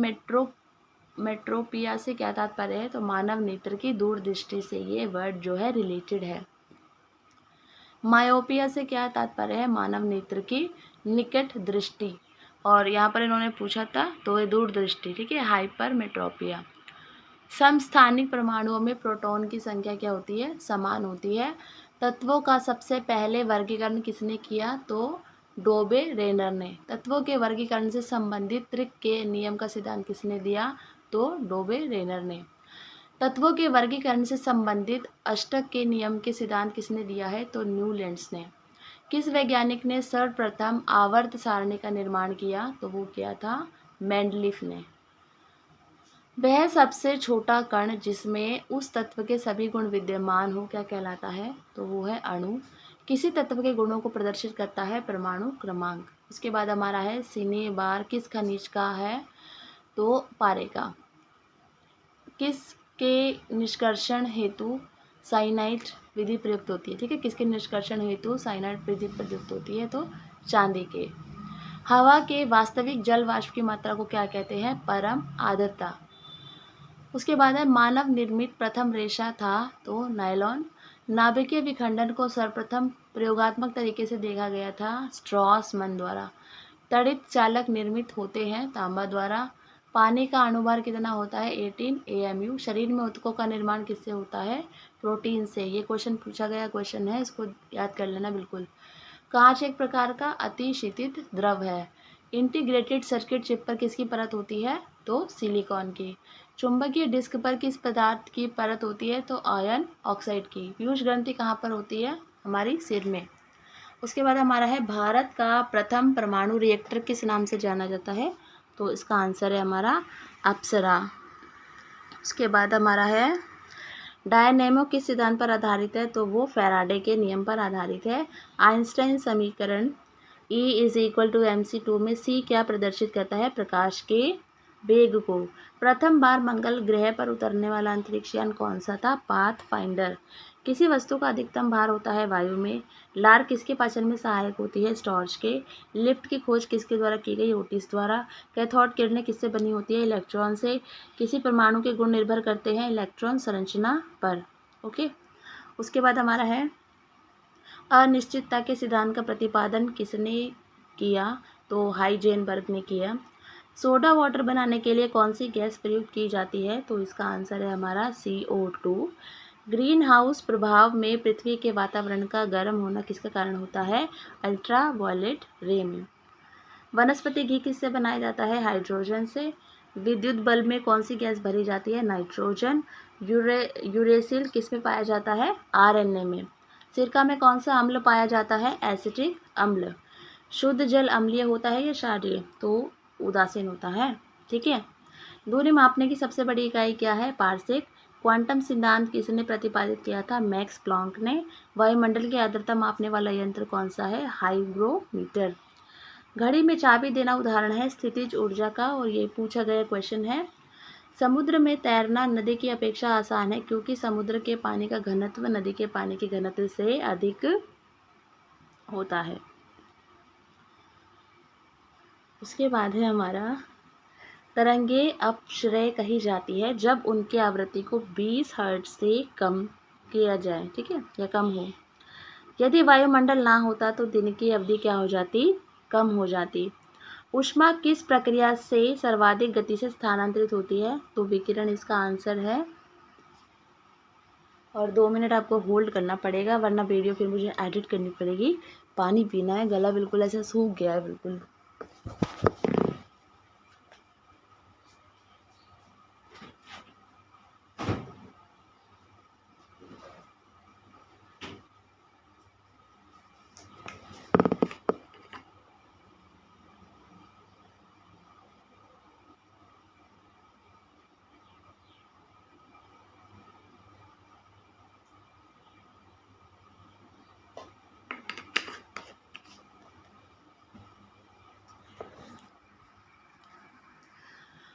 [SPEAKER 1] मेट्रोपिया से क्या तात्पर्य है? तो मानव नेत्र की दूरदृष्टि से, ये वर्ड जो है रिलेटेड है। मायोपिया से क्या तात्पर्य है? मानव नेत्र की निकट दृष्टि। और यहाँ पर इन्होंने पूछा था तो ये दूरदृष्टि, ठीक है। हाइपर मेट्रोपिया। समस्थानिक परमाणुओं में प्रोटॉन की संख्या क्या होती है? समान होती है। तत्वों का सबसे पहले वर्गीकरण किसने किया? तो डोबे रेनर ने। तत्वों के वर्गीकरण से संबंधित त्रिक के नियम का सिद्धांत किसने दिया? तो डोबे रेनर ने। तत्वों के वर्गीकरण से संबंधित अष्टक के नियम के सिद्धांत किसने दिया है? तो न्यूलैंड्स ने। किस वैज्ञानिक ने सर्वप्रथम आवर्त सारणी का निर्माण किया? तो वो किया था मेंडलीफ ने। वह सबसे छोटा कण जिसमें उस तत्व के सभी गुण विद्यमान हो क्या कहलाता है? तो वो है अणु। किसी तत्व के गुणों को प्रदर्शित करता है परमाणु क्रमांक। उसके बाद हमारा है सिनेबार किस खनिज का है? तो पारे का। किसके निष्कर्षण हेतु साइनाइड विधि प्रयुक्त होती है? ठीक है, किसके निष्कर्षण हेतु साइनाइड विधि प्रयुक्त होती है? तो चांदी के। हवा के वास्तविक जल वाष्प की मात्रा को क्या कहते हैं? परम आर्द्रता। उसके बाद है मानव निर्मित प्रथम रेशा था? तो नायलॉन। नाभिकीय विखंडन को सर्वप्रथम प्रयोगात्मक तरीके से देखा गया था स्ट्रॉसमन द्वारा। तड़ित चालक निर्मित होते हैं तांबा द्वारा। पानी का अणुभार कितना होता है? 18 AMU। शरीर में ऊतकों का निर्माण किससे होता है? प्रोटीन से। ये क्वेश्चन पूछा गया क्वेश्चन है, इसको याद कर लेना बिल्कुल। कांच एक प्रकार का अतिशीतित द्रव है। इंटीग्रेटेड सर्किट चिप पर किसकी परत होती है? तो सिलिकॉन की। चुंबकीय डिस्क पर किस पदार्थ की परत होती है? तो आयरन ऑक्साइड की। पीयूष ग्रंथि कहाँ पर होती है? हमारी सिर में। उसके बाद हमारा है भारत का प्रथम परमाणु रिएक्टर किस नाम से जाना जाता है? तो इसका आंसर है हमारा अप्सरा। उसके बाद हमारा है डायनेमो किस सिद्धांत पर आधारित है? तो वो फैराडे के नियम पर आधारित है। आइंस्टाइन समीकरण E=mc2 में C क्या प्रदर्शित करता है? प्रकाश के वेग को। प्रथम बार मंगल ग्रह पर उतरने वाला अंतरिक्ष यान कौन सा था? पाथफाइंडर। किसी वस्तु का अधिकतम भार होता है वायु में। लार किसके पाचन में सहायक होती है? स्टार्च के। लिफ्ट की खोज किसके द्वारा की गई? ओटिस द्वारा। कैथोड किरणें किससे बनी होती है? इलेक्ट्रॉन से। किसी परमाणु के गुण निर्भर करते हैं इलेक्ट्रॉन संरचना पर। ओके। उसके बाद हमारा है अनिश्चितता के सिद्धांत का प्रतिपादन किसने किया? तो हाइजेनबर्ग ने किया। सोडा वाटर बनाने के लिए कौन सी गैस प्रयुक्त की जाती है? तो इसका आंसर है हमारा CO2। ग्रीन हाउस प्रभाव में पृथ्वी के वातावरण का गर्म होना किसके कारण होता है? अल्ट्रा वायलेट रे में। वनस्पति घी किससे बनाया जाता है? हाइड्रोजन से। विद्युत बल्ब में कौन सी गैस भरी जाती है? नाइट्रोजन। यूरेसिल किस में पाया जाता है? RNA में। सिरका में कौन सा अम्ल पाया जाता है? एसिटिक अम्ल। शुद्ध जल अम्लीय होता है या क्षारीय? तो उदासीन होता है। ठीक है। दूरी मापने की सबसे बड़ी इकाई क्या है? पारसेक। क्वांटम सिद्धांत किसने प्रतिपादित किया था? मैक्स प्लॉन्क ने। वायुमंडल की आर्द्रता मापने वाला यंत्र कौन सा है? हाइग्रोमीटर। घड़ी में चाबी देना उदाहरण है स्थितिज ऊर्जा का, और ये पूछा गया क्वेश्चन है। समुद्र में तैरना नदी की अपेक्षा आसान है क्योंकि समुद्र के पानी का घनत्व नदी के पानी के घनत्व से अधिक होता है। उसके बाद है हमारा तरंगे अपश्रय कही जाती है जब उनकी आवृत्ति को 20 हर्ट्ज से कम किया जाए, ठीक है, या कम हो। यदि वायुमंडल ना होता तो दिन की अवधि क्या हो जाती? कम हो जाती। ऊष्मा किस प्रक्रिया से सर्वाधिक गति से स्थानांतरित होती है? तो विकिरण इसका आंसर है। और 2 मिनट आपको होल्ड करना पड़ेगा वरना वीडियो फिर मुझे एडिट करनी पड़ेगी। पानी पीना है, गला बिल्कुल ऐसे सूख गया है बिल्कुल।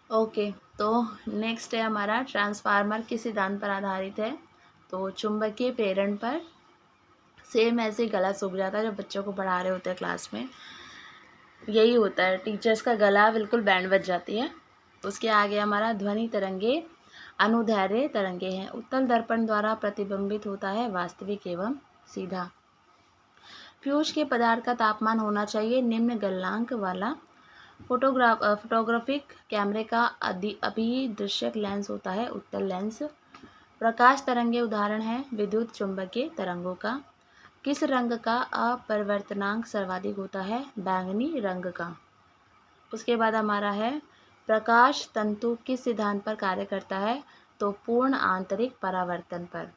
[SPEAKER 1] ओके, तो नेक्स्ट है हमारा ट्रांसफार्मर किस सिद्धांत पर आधारित है? तो चुंबकीय प्रेरण पर। सेम ऐसे गला सूख जाता है जब बच्चों को पढ़ा रहे होते हैं क्लास में, यही होता है, टीचर्स का गला बिल्कुल बैंड बज जाती है। उसके आगे हमारा ध्वनि तरंगे अनुदैर्ध्य तरंगे हैं। उत्तल दर्पण द्वारा प्रतिबिंबित होता है वास्तविक एवं सीधा। फ्यूज के पदार्थ का तापमान होना चाहिए निम्न गलनांक वाला। फोटोग्राफिक कैमरे का अभिदृश्यक लेंस होता है उत्तल लेंस। प्रकाश तरंगे उदाहरण है विद्युत चुंबकीय तरंगों का। किस रंग का अपरिवर्तनांक सर्वाधिक होता है? बैंगनी रंग का। उसके बाद हमारा है प्रकाश तंतु किस सिद्धांत पर कार्य करता है? तो पूर्ण आंतरिक परावर्तन पर।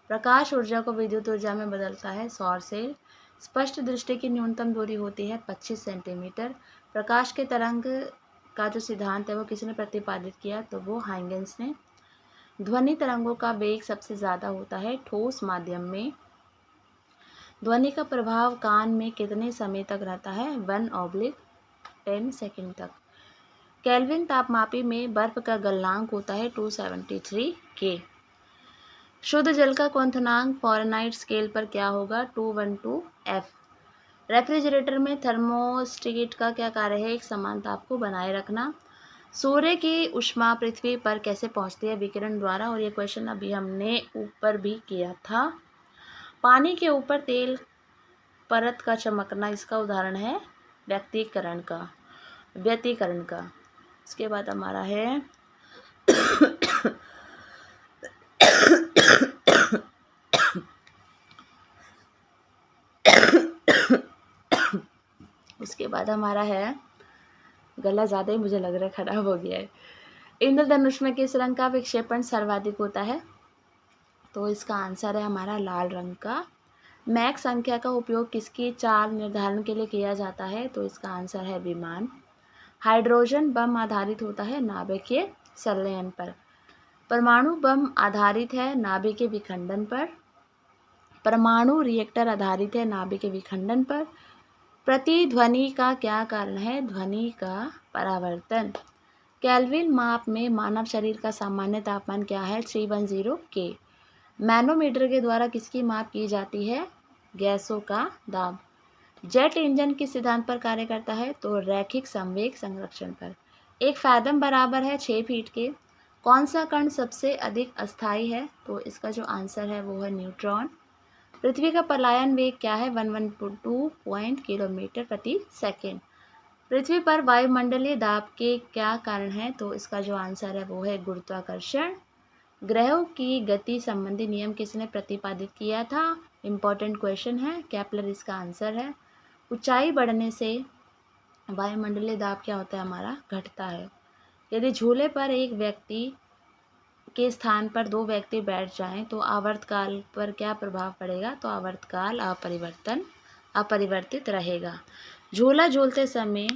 [SPEAKER 1] प्रकाश ऊर्जा को विद्युत ऊर्जा में बदलता है सौर सेल। स्पष्ट दृष्टि की न्यूनतम दूरी होती है 25 सेंटीमीटर। प्रकाश के तरंग का जो सिद्धांत है वो किसने प्रतिपादित किया? तो वो हाइगेंस ने। ध्वनि तरंगों का वेग सबसे ज़्यादा होता है ठोस माध्यम में। ध्वनि का प्रभाव कान में कितने समय तक रहता है? 1/10 सेकंड तक। केल्विन तापमापी में बर्फ का गलनांक होता है 273 K। शुद्ध जल का क्वथनांक फ़ारेनहाइट स्केल पर क्या होगा? 212 F। रेफ्रिजरेटर में थर्मोस्टेट का क्या कार्य है? एक समान ताप को बनाए रखना। सूर्य की ऊष्मा पृथ्वी पर कैसे पहुंचती है? विकिरण द्वारा, और ये क्वेश्चन अभी हमने ऊपर भी किया था। पानी के ऊपर तेल परत का चमकना, इसका उदाहरण है व्यतिकरण का। उसके बाद हमारा है उसके बाद हमारा है गला ज़्यादा ही मुझे लग रहा है ख़राब हो गया है। इंद्रधनुष में किस रंग का विक्षेपण सर्वाधिक होता है? तो इसका आंसर है हमारा लाल रंग का। मैक संख्या का उपयोग किसकी चाल निर्धारण के लिए किया जाता है? तो इसका आंसर है विमान। हाइड्रोजन बम आधारित होता है नाभिकीय संलयन पर। परमाणु बम आधारित है नाभिक के विखंडन पर। परमाणु रिएक्टर आधारित है नाभिक के विखंडन पर। प्रतिध्वनि का क्या कारण है? ध्वनि का परावर्तन। केल्विन माप में मानव शरीर का सामान्य तापमान क्या है? 310 के। मैनोमीटर के द्वारा किसकी माप की जाती है? गैसों का दाब। जेट इंजन किस सिद्धांत पर कार्य करता है? तो रैखिक संवेग संरक्षण पर। एक फैदम बराबर है 6 फीट के। कौन सा कण सबसे अधिक अस्थायी है? तो इसका जो आंसर है वो है न्यूट्रॉन। पृथ्वी का पलायन वेग क्या है? 112 किलोमीटर प्रति सेकेंड। पृथ्वी पर वायुमंडलीय दाब के क्या कारण है? तो इसका जो आंसर है वो है गुरुत्वाकर्षण। ग्रहों की गति संबंधी नियम किसने प्रतिपादित किया था? इम्पॉर्टेंट क्वेश्चन है, केपलर इसका आंसर है। ऊंचाई बढ़ने से वायुमंडलीय दाब क्या होता है? हमारा घटता है। यदि झूले पर एक व्यक्ति के स्थान पर 2 व्यक्ति बैठ जाएं तो आवर्तकाल पर क्या प्रभाव पड़ेगा? तो आवर्तकाल अपरिवर्तित रहेगा। झूला झूलते समय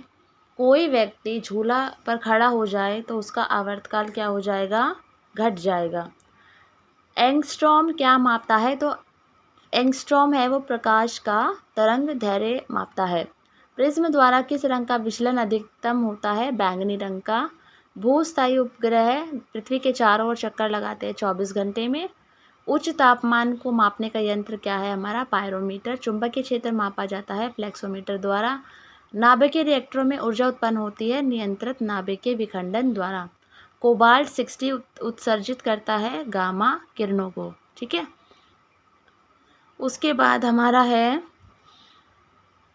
[SPEAKER 1] कोई व्यक्ति झूला पर खड़ा हो जाए तो उसका आवर्तकाल क्या हो जाएगा? घट जाएगा। एंगस्ट्रॉम क्या मापता है? तो एंगस्ट्रॉम है वो प्रकाश का तरंग दैर्घ्य मापता है। प्रिज्म द्वारा किस रंग का विचलन अधिकतम होता है? बैंगनी रंग का। भूस्थायी उपग्रह पृथ्वी के चारों ओर चक्कर लगाते हैं 24 घंटे में। उच्च तापमान को मापने का यंत्र क्या है? हमारा पायरोमीटर। चुंबकीय क्षेत्र मापा जाता है फ्लेक्सोमीटर द्वारा। नाभिकीय रिएक्टरों में ऊर्जा उत्पन्न होती है नियंत्रित नाभिकीय विखंडन द्वारा। कोबाल्ट 60 उत्सर्जित करता है गामा किरणों को। ठीक है, उसके बाद हमारा है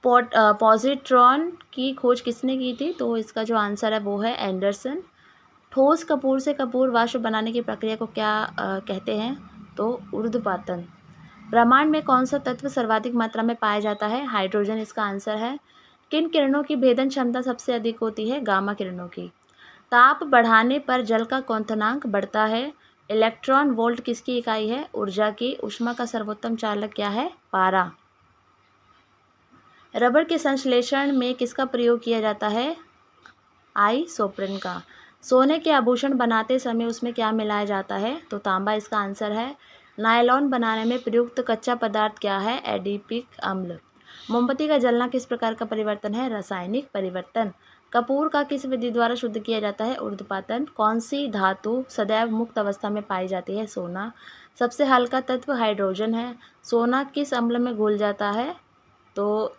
[SPEAKER 1] पॉजिट्रॉन की खोज किसने की थी? तो इसका जो आंसर है वो है एंडरसन। ठोस कपूर से कपूर वाष्प बनाने की प्रक्रिया को क्या कहते हैं? तो ऊर्ध्वपातन। ब्रह्मांड में कौन सा तत्व सर्वाधिक मात्रा में पाया जाता है? हाइड्रोजन इसका आंसर है। किन किरणों की भेदन क्षमता सबसे अधिक होती है? गामा किरणों की। ताप बढ़ाने पर जल का क्वथनांक बढ़ता है। इलेक्ट्रॉन वोल्ट किसकी इकाई है? ऊर्जा की। ऊष्मा का सर्वोत्तम चालक क्या है? पारा। रबर के संश्लेषण में किसका प्रयोग किया जाता है? आइसोप्रीन का। सोने के आभूषण बनाते समय उसमें क्या मिलाया जाता है? तो तांबा इसका आंसर है। नायलॉन बनाने में प्रयुक्त कच्चा पदार्थ क्या है? एडिपिक अम्ल। मोमबत्ती का जलना किस प्रकार का परिवर्तन है? रासायनिक परिवर्तन। कपूर का किस विधि द्वारा शुद्ध किया जाता है? ऊर्ध्वपातन। कौन सी धातु सदैव मुक्त अवस्था में पाई जाती है? सोना। सबसे हल्का तत्व हाइड्रोजन है। सोना किस अम्ल में घुल जाता है? तो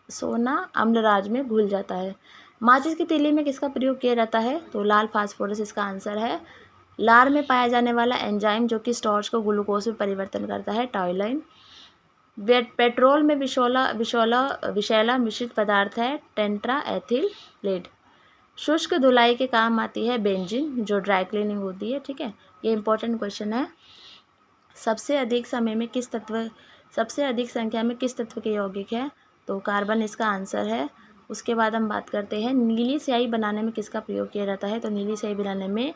[SPEAKER 1] सोना अम्लराज में घुल जाता है। माचिस की तीली में किसका प्रयोग किया जाता है? तो लाल फास्फोरस इसका आंसर है। लार में पाया जाने वाला एंजाइम जो कि स्टार्च को ग्लूकोज में परिवर्तन करता है? टॉयलाइन। पेट्रोल में विषैला मिश्रित पदार्थ है? टेंट्रा एथिल लेड। शुष्क धुलाई के काम आती है बेंजीन जो ड्राई क्लीनिंग होती है। ठीक है, ये इंपॉर्टेंट क्वेश्चन है। सबसे अधिक संख्या में किस तत्व के यौगिक है? तो कार्बन इसका आंसर है। उसके बाद हम बात करते हैं नीली स्याही बनाने में किसका प्रयोग किया जाता है? तो नीली स्याही बनाने में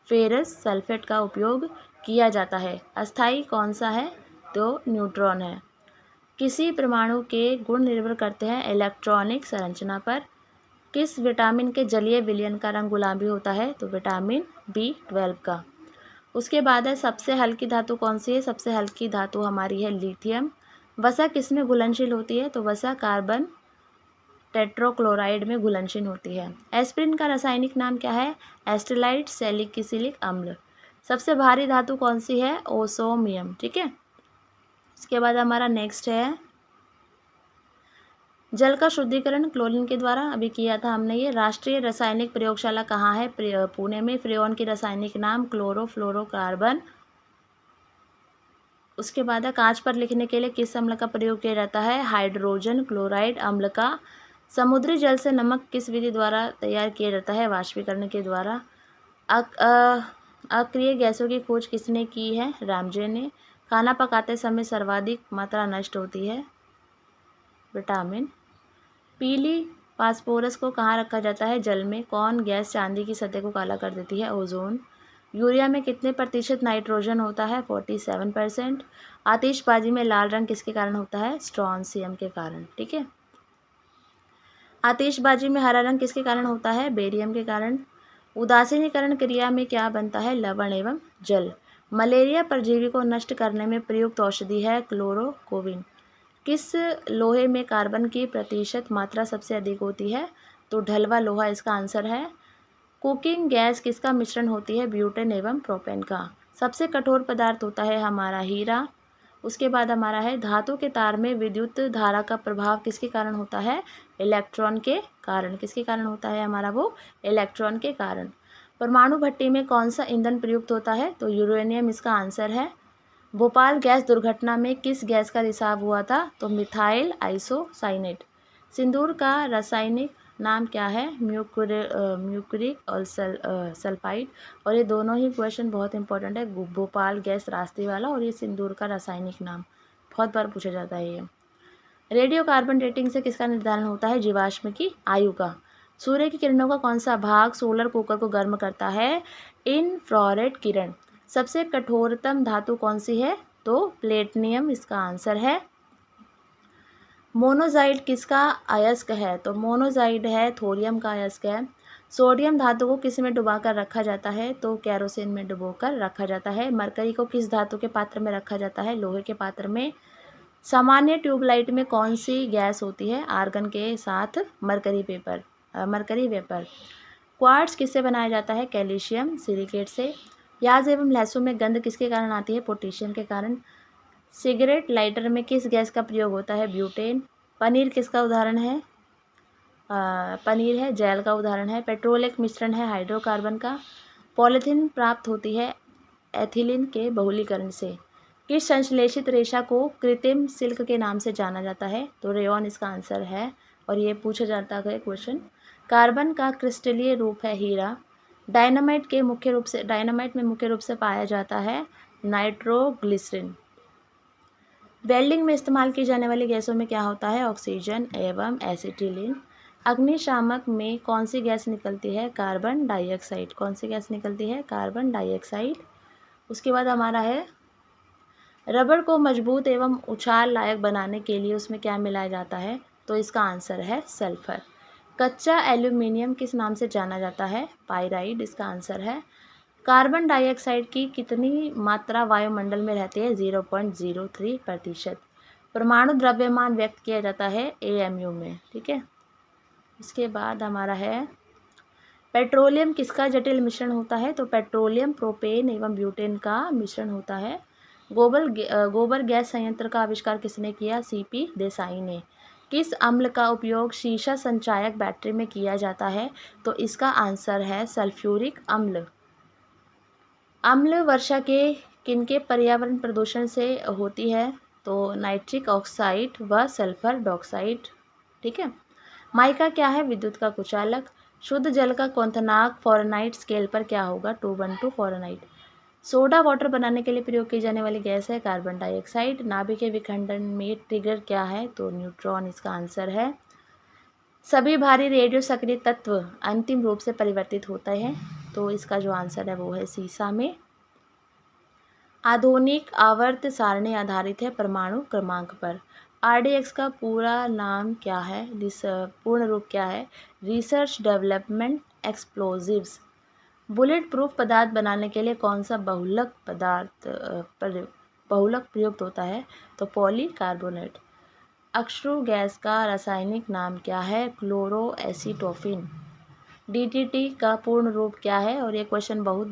[SPEAKER 1] फेरस सल्फेट का उपयोग किया जाता है। अस्थायी कौन सा है? तो न्यूट्रॉन है। किसी परमाणु के गुण निर्भर करते हैं इलेक्ट्रॉनिक संरचना पर। किस विटामिन के जलीय विलयन का रंग गुलाबी होता है? तो विटामिन B12 का। उसके बाद है सबसे हल्की धातु कौन सी है? सबसे हल्की धातु हमारी है लिथियम। वसा किसमें घुलनशील होती है? तो वसा कार्बन टेट्रोक्लोराइड में घुलनशील होती है। एस्पिरिन का रासायनिक नाम क्या है? एस्टेलाइट सैलिसिलिक अम्ल। सबसे भारी धातु कौन सी है? ओसोमियम। ठीक है, उसके बाद हमारा नेक्स्ट है जल का शुद्धिकरण क्लोरीन के द्वारा अभी किया था हमने ये। राष्ट्रीय रासायनिक प्रयोगशाला कहाँ है? पुणे में। फ्रेऑन की रासायनिक नाम क्लोरोफ्लोरोकार्बन। उसके बाद है कांच पर लिखने के लिए किस अम्ल का प्रयोग किया जाता है? हाइड्रोजन क्लोराइड अम्ल का। समुद्री जल से नमक किस विधि द्वारा तैयार किया जाता है? वाष्पीकरण के द्वारा। अक्रिय गैसों की खोज किसने की है? रामजे ने। खाना पकाते समय सर्वाधिक मात्रा नष्ट होती है? विटामिन। पीली फास्फोरस को कहाँ रखा जाता है? जल में। कौन गैस चांदी की सतह को काला कर देती है? ओजोन। यूरिया में कितने प्रतिशत नाइट्रोजन होता है? 47%। आतिशबाजी में लाल रंग किसके कारण होता है? स्ट्रोंशियम के कारण। ठीक है। आतिशबाजी में हरा रंग किसके कारण होता है? बेरियम के कारण। उदासीनीकरण क्रिया में क्या बनता है? लवण एवं जल। मलेरिया परजीवी को नष्ट करने में प्रयुक्त औषधि है क्लोरोक्विन। किस लोहे में कार्बन की प्रतिशत मात्रा सबसे अधिक होती है? तो ढलवा लोहा इसका आंसर है। कुकिंग गैस किसका मिश्रण होती है? ब्यूटेन एवं प्रोपेन का। सबसे कठोर पदार्थ होता है हमारा हीरा। उसके बाद हमारा है धातु के तार में विद्युत धारा का प्रभाव किसके कारण होता है? इलेक्ट्रॉन के कारण। किसके कारण होता है हमारा? वो इलेक्ट्रॉन के कारण। परमाणु भट्टी में कौन सा ईंधन प्रयुक्त होता है? तो यूरेनियम इसका आंसर है। भोपाल गैस दुर्घटना में किस गैस का रिसाव हुआ था? तो मिथाइल आइसोसाइनेट। सिंदूर का रासायनिक नाम क्या है? म्यूक्रिक और सल्फाइड। और ये दोनों ही क्वेश्चन बहुत इंपॉर्टेंट है। भोपाल गैस रास्ते वाला और ये सिंदूर का रासायनिक नाम बहुत बार पूछा जाता है ये। रेडियो कार्बन डेटिंग से किसका निर्धारण होता है? जीवाश्म की आयु का। सूर्य की किरणों का कौन सा भाग सोलर कुकर को गर्म करता है? इंफ्रारेड किरण। सबसे कठोरतम धातु कौन सी है? तो प्लेटिनियम इसका आंसर है। मोनोजाइड किसका अयस्क है? तो मोनोजाइड है थोरियम का अयस्क है। सोडियम धातु को किस में डुबाकर रखा जाता है? तो कैरोसिन में डुबोकर रखा जाता है। मरकरी को किस धातु के पात्र में रखा जाता है? लोहे के पात्र में। सामान्य ट्यूबलाइट में कौन सी गैस होती है? आर्गन के साथ मरकरी वेपर। क्वार्ट्ज किससे बनाया जाता है? कैल्शियम सिलिकेट से। प्याज एवं लहसुन में गंध किसके कारण आती है? पोटेशियम के कारण। सिगरेट लाइटर में किस गैस का प्रयोग होता है? ब्यूटेन। पनीर किसका उदाहरण है? पनीर है जेल का उदाहरण है। पेट्रोल एक मिश्रण है हाइड्रोकार्बन का। पॉलीथीन प्राप्त होती है एथिलीन के बहुलीकरण से। किस संश्लेषित रेशा को कृत्रिम सिल्क के नाम से जाना जाता है? तो रेयॉन इसका आंसर है और ये पूछा जाता है क्वेश्चन। कार्बन का क्रिस्टलीय रूप है हीरा। डायनामाइट में मुख्य रूप से पाया जाता है नाइट्रोग्लिसरीन। वेल्डिंग में इस्तेमाल की जाने वाली गैसों में क्या होता है? ऑक्सीजन एवं एसिटिलीन। अग्निशामक में कौन सी गैस निकलती है? Carbon dioxide. कौन सी गैस निकलती है? Carbon dioxide. उसके बाद हमारा है रबर को मजबूत एवं उछाल लायक बनाने के लिए उसमें क्या मिलाया जाता है? तो इसका आंसर है सल्फर। कच्चा एल्यूमिनियम किस नाम से जाना जाता है? पाइराइड इसका आंसर है। कार्बन डाइऑक्साइड की कितनी मात्रा वायुमंडल में रहती है? 0.03%। परमाणु द्रव्यमान व्यक्त किया जाता है AMU में। ठीक है। उसके बाद हमारा है पेट्रोलियम किसका जटिल मिश्रण होता है? तो पेट्रोलियम प्रोपेन एवं ब्यूटेन का मिश्रण होता है। गोबर गैस संयंत्र का आविष्कार किसने किया? CP देसाई ने। किस अम्ल का उपयोग शीशा संचायक बैटरी में किया जाता है? तो इसका आंसर है सल्फ्यूरिक अम्ल। अम्ल वर्षा के किनके पर्यावरण प्रदूषण से होती है? तो नाइट्रिक ऑक्साइड व सल्फर डाइऑक्साइड। ठीक है। माइका क्या है? विद्युत का कुचालक। शुद्ध जल का क्वथनांक फ़ारेनहाइट स्केल पर क्या होगा? 212 फ़ारेनहाइट। सोडा वाटर बनाने के लिए प्रयोग की जाने वाली गैस है कार्बन डाइऑक्साइड। नाभिक के विखंडन में ट्रिगर क्या है? तो न्यूट्रॉन इसका आंसर है। सभी भारी रेडियो सक्रिय तत्व अंतिम रूप से परिवर्तित होते हैं। तो इसका जो आंसर है वो है सीसा में। आधुनिक आवर्त सारणी आधारित है परमाणु क्रमांक पर। RDX का पूरा नाम क्या है? पूर्ण रूप क्या है? Research development explosives. Bullet proof पदार्थ बनाने के लिए कौन सा बहुलक प्रयुक्त होता है? तो पॉलीकार्बोनेट। अश्रु गैस का रासायनिक नाम क्या है? क्लोरोएसीटोफिन। DDT का पूर्ण रूप क्या है? और ये क्वेश्चन बहुत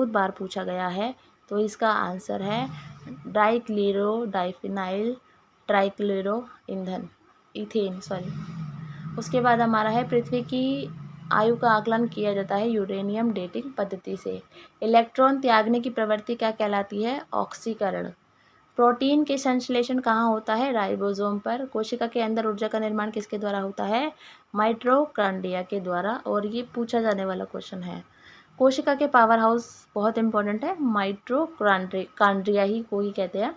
[SPEAKER 1] बार पूछा गया है। तो इसका आंसर है डाइक्लोरोडाइफिनाइल ट्राइक्लोरो इथेन। उसके बाद हमारा है पृथ्वी की आयु का आकलन किया जाता है यूरेनियम डेटिंग पद्धति से। इलेक्ट्रॉन त्यागने की प्रवृत्ति क्या कहलाती है? ऑक्सीकरण। प्रोटीन के संश्लेषण कहाँ होता है? राइबोसोम पर। कोशिका के अंदर ऊर्जा का निर्माण किसके द्वारा होता है? माइटोकॉन्ड्रिया के द्वारा। और ये पूछा जाने वाला क्वेश्चन है। कोशिका के पावर हाउस बहुत इंपॉर्टेंट है। माइटोकॉन्ड्रिया ही को ही कहते हैं।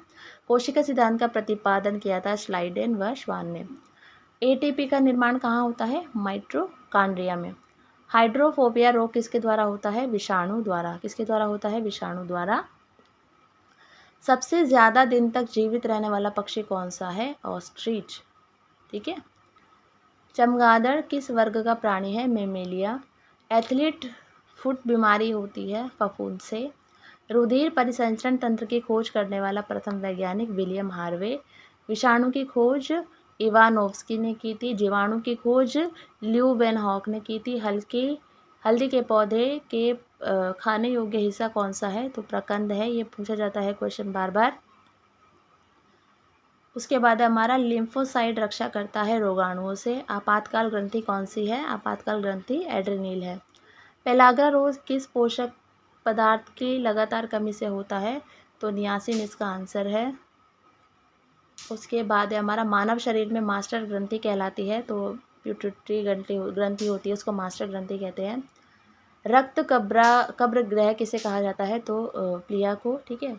[SPEAKER 1] कोशिका सिद्धांत का प्रतिपादन किया था श्लाइडेन व श्वान ने। एटीपी का निर्माण कहाँ होता है? माइटोकॉन्ड्रिया में। हाइड्रोफोबिया रोग किसके द्वारा होता है? विषाणु द्वारा। किसके द्वारा होता है? विषाणु द्वारा। सबसे ज़्यादा दिन तक जीवित रहने वाला पक्षी कौन सा है? ऑस्ट्रिच। ठीक है। चमगादड़ किस वर्ग का प्राणी है? मेमेलिया। एथलीट फुट बीमारी होती है फफूंद से। रुधिर परिसंचरण तंत्र की खोज करने वाला प्रथम वैज्ञानिक विलियम हार्वे। विषाणु की खोज इवानोव्स्की ने की थी। जीवाणु की खोज ल्यूवेनहॉक ने की थी। हल्दी के पौधे के खाने योग्य हिस्सा कौन सा है? तो प्रकंद है। ये पूछा जाता है क्वेश्चन बार बार। उसके बाद हमारा लिम्फोसाइट रक्षा करता है रोगाणुओं से। आपातकाल ग्रंथि कौन सी है? आपातकाल ग्रंथि एड्रेनिल है। पेलाग्रा रोग किस पोषक पदार्थ की लगातार कमी से होता है? तो नियासिन इसका आंसर है। उसके बाद हमारा मानव शरीर में मास्टर ग्रंथि कहलाती है, तो प्यूटिट्री ग्रंथि होती है, उसको मास्टर ग्रंथि कहते हैं। रक्त कब्र ग्रह किसे कहा जाता है? तो प्लिया को। ठीक है,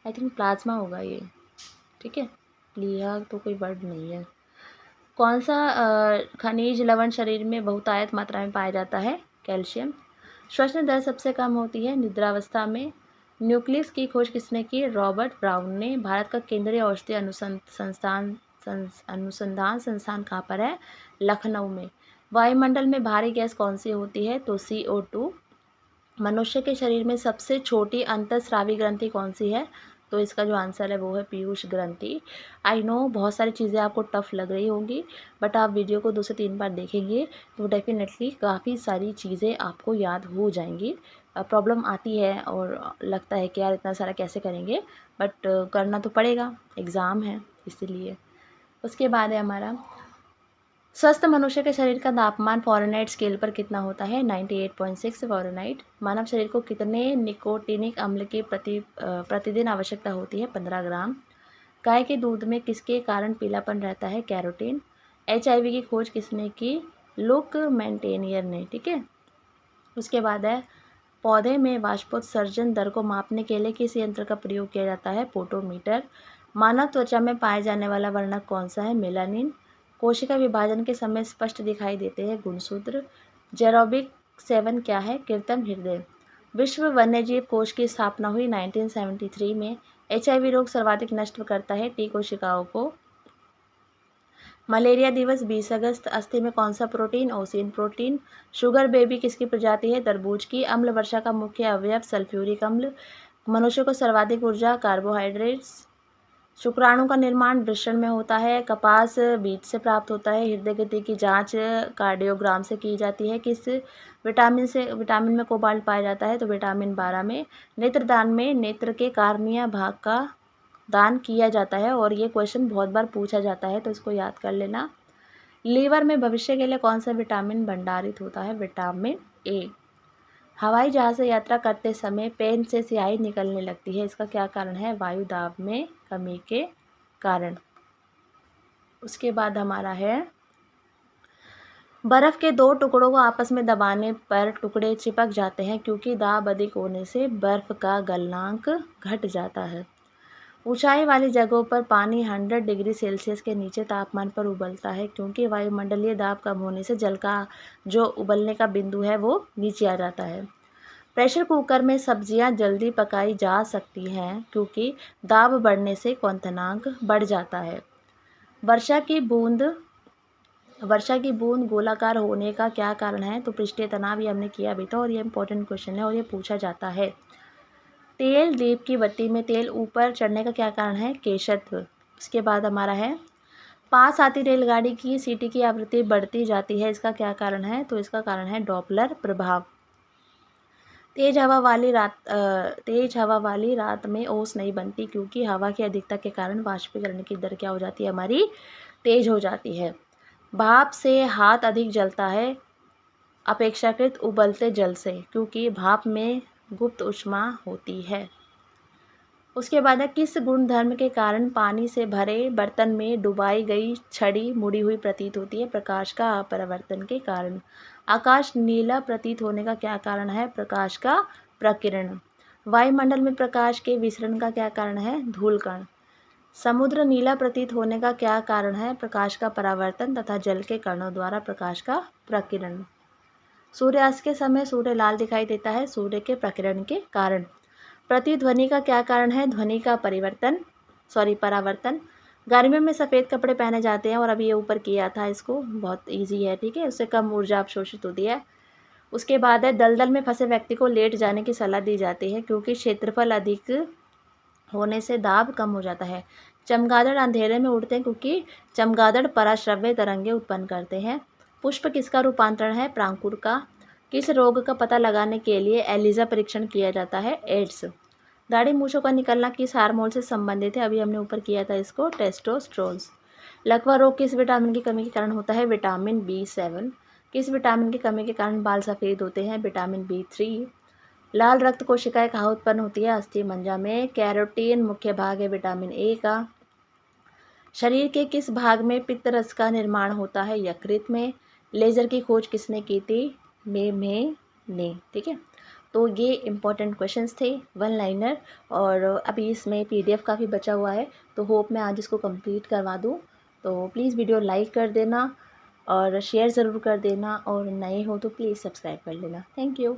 [SPEAKER 1] आई थिंक प्लाज्मा होगा ये। ठीक है, प्लिया तो कोई वर्ड नहीं है। कौन सा खनिज लवण शरीर में बहुतायत मात्रा में पाया जाता है? कैल्शियम। श्वसन दर सबसे कम होती है निद्रावस्था में। न्यूक्लियस की खोज किसने की? रॉबर्ट ब्राउन ने। भारत का केंद्रीय औषधि अनुसंधान संस्थान कहाँ पर है? लखनऊ में। वायुमंडल में भारी गैस कौन सी होती है? तो CO2। मनुष्य के शरीर में सबसे छोटी अंतःस्रावी ग्रंथि कौन सी है? तो इसका जो आंसर है वो है पीयूष ग्रंथि। आई नो बहुत सारी चीज़ें आपको टफ लग रही होंगी, बट आप वीडियो को 2 से 3 बार देखेंगे तो डेफिनेटली काफ़ी सारी चीज़ें आपको याद हो जाएंगी। प्रॉब्लम आती है और लगता है कि यार इतना सारा कैसे करेंगे, बट करना तो पड़ेगा, एग्ज़ाम है इसीलिए। उसके बाद है हमारा स्वस्थ मनुष्य के शरीर का तापमान फ़ारेनहाइट स्केल पर कितना होता है? 98.6 फ़ारेनहाइट। मानव शरीर को कितने निकोटिनिक अम्ल की प्रतिदिन आवश्यकता होती है? 15 ग्राम। गाय के दूध में किसके कारण पीलापन रहता है? कैरोटीन। HIV की खोज किसने की? लुक मेंटेनियर ने। ठीक है। उसके बाद है पौधे में वाष्पोत्सर्जन दर को मापने के लिए किस यंत्र का प्रयोग किया जाता है? पोटोमीटर। मानव त्वचा में पाए जाने वाला वर्णक कौन सा है? मेलानिन। कोशिका विभाजन के समय स्पष्ट दिखाई देते हैं गुणसूत्र। जेरोबिक 7 क्या है? कृत्रिम हृदय। विश्व वन्यजीव कोष की स्थापना हुई 1973 में। HIV रोग सर्वाधिक नष्ट करता है T कोशिकाओं को। मलेरिया दिवस 20 अगस्त। अस्थि में कौन सा प्रोटीन? ओसिन प्रोटीन। शुगर बेबी किसकी प्रजाति है? तरबूज की। अम्ल वर्षा का मुख्य अवयव सल्फ्यूरिक अम्ल। मनुष्य को सर्वाधिक ऊर्जा कार्बोहाइड्रेट्स। शुक्राणु का निर्माण वृषण में होता है। कपास बीज से प्राप्त होता है। हृदय गति की जांच कार्डियोग्राम से की जाती है। किस विटामिन में कोबाल्ट पाया जाता है? तो विटामिन 12 में। नेत्रदान में नेत्र के कार्निया भाग का दान किया जाता है और ये क्वेश्चन बहुत बार पूछा जाता है, तो इसको याद कर लेना। लीवर में भविष्य के लिए कौन सा विटामिन भंडारित होता है? Vitamin A। हवाई जहाज से यात्रा करते समय पेन से स्याही निकलने लगती है, इसका क्या कारण है? वायु दाब में कमी के कारण। उसके बाद हमारा है बर्फ के 2 टुकड़ों को आपस में दबाने पर टुकड़े चिपक जाते हैं क्योंकि दाब अधिक होने से बर्फ का गलनांक घट जाता है। ऊंचाई वाली जगहों पर पानी 100 डिग्री सेल्सियस के नीचे तापमान पर उबलता है क्योंकि वायुमंडलीय दाब कम होने से जल का जो उबलने का बिंदु है वो नीचे आ जाता है। प्रेशर कुकर में सब्जियां जल्दी पकाई जा सकती हैं क्योंकि दाब बढ़ने से क्वथनांक बढ़ जाता है। वर्षा की बूंद गोलाकार होने का क्या कारण है? तो पृष्ठीय तनाव, ये हमने किया भी था और ये इंपॉर्टेंट क्वेश्चन है और ये पूछा जाता है। तेल दीप की बत्ती में तेल ऊपर चढ़ने का क्या कारण है? केशत्व। उसके बाद हमारा है पास आती रेलगाड़ी की सीटी की आवृत्ति बढ़ती जाती है, इसका क्या कारण है? तो इसका कारण है डॉपलर प्रभाव। तेज हवा वाली रात में ओस नहीं बनती क्योंकि हवा की अधिकता के कारण वाष्पीकरण की दर क्या हो जाती है? हमारी तेज हो जाती है। भाप से हाथ अधिक जलता है अपेक्षाकृत उबलते जल से क्योंकि भाप में गुप्त ऊष्मा होती है। उसके बाद है किस गुणधर्म के कारण पानी से भरे बर्तन में डुबाई गई छड़ी मुड़ी हुई प्रतीत होती है? प्रकाश का अपरावर्तन के कारण। आकाश नीला प्रतीत होने का क्या कारण है? प्रकाश का प्रकीर्ण। वायुमंडल में प्रकाश के विसरण का क्या कारण है? धूल कण। समुद्र नीला प्रतीत होने का क्या कारण है? प्रकाश का परावर्तन तथा जल के कणों द्वारा प्रकाश का प्रकीर्ण। सूर्यास्त के समय सूर्य लाल दिखाई देता है सूर्य के प्रकीर्ण के कारण। प्रतिध्वनि का क्या कारण है? ध्वनि का परावर्तन। गर्मियों में सफ़ेद कपड़े पहने जाते हैं और अभी ये ऊपर किया था इसको, बहुत इजी है, ठीक है, उससे कम ऊर्जा अवशोषित होती है। उसके बाद है दलदल में फंसे व्यक्ति को लेट जाने की सलाह दी जाती है क्योंकि क्षेत्रफल अधिक होने से दाब कम हो जाता है। चमगादड़ अंधेरे में उड़ते हैं क्योंकि चमगादड़ पराश्रव्य तरंगें उत्पन्न करते हैं। पुष्प किसका रूपांतरण है? प्रांकुर का। किस रोग का पता लगाने के लिए एलिजा परीक्षण किया जाता है? एड्स। दाढ़ी मूंछों का निकलना किस हार्मोन से संबंधित है? अभी हमने ऊपर किया था इसको, टेस्टोस्टेरोन। लकवा रोग किस विटामिन की कमी के कारण होता है? Vitamin B7। किस विटामिन की कमी के कारण बाल सफ़ेद होते हैं? Vitamin B3। लाल रक्त कोशिकाएं कहाँ उत्पन्न होती है? अस्थि मज्जा में। कैरोटीन मुख्य भाग है विटामिन ए का। शरीर के किस भाग में पित्त रस का निर्माण होता है? यकृत में। लेज़र की खोज किसने की थी? में ने, ठीक है। तो ये इंपॉर्टेंट क्वेश्चंस थे, वन लाइनर, और अभी इसमें PDF काफ़ी बचा हुआ है, तो होप मैं आज इसको कंप्लीट करवा दूँ। तो प्लीज़ वीडियो लाइक कर देना और शेयर ज़रूर कर देना, और नए हो तो प्लीज़ सब्सक्राइब कर लेना। Thank you.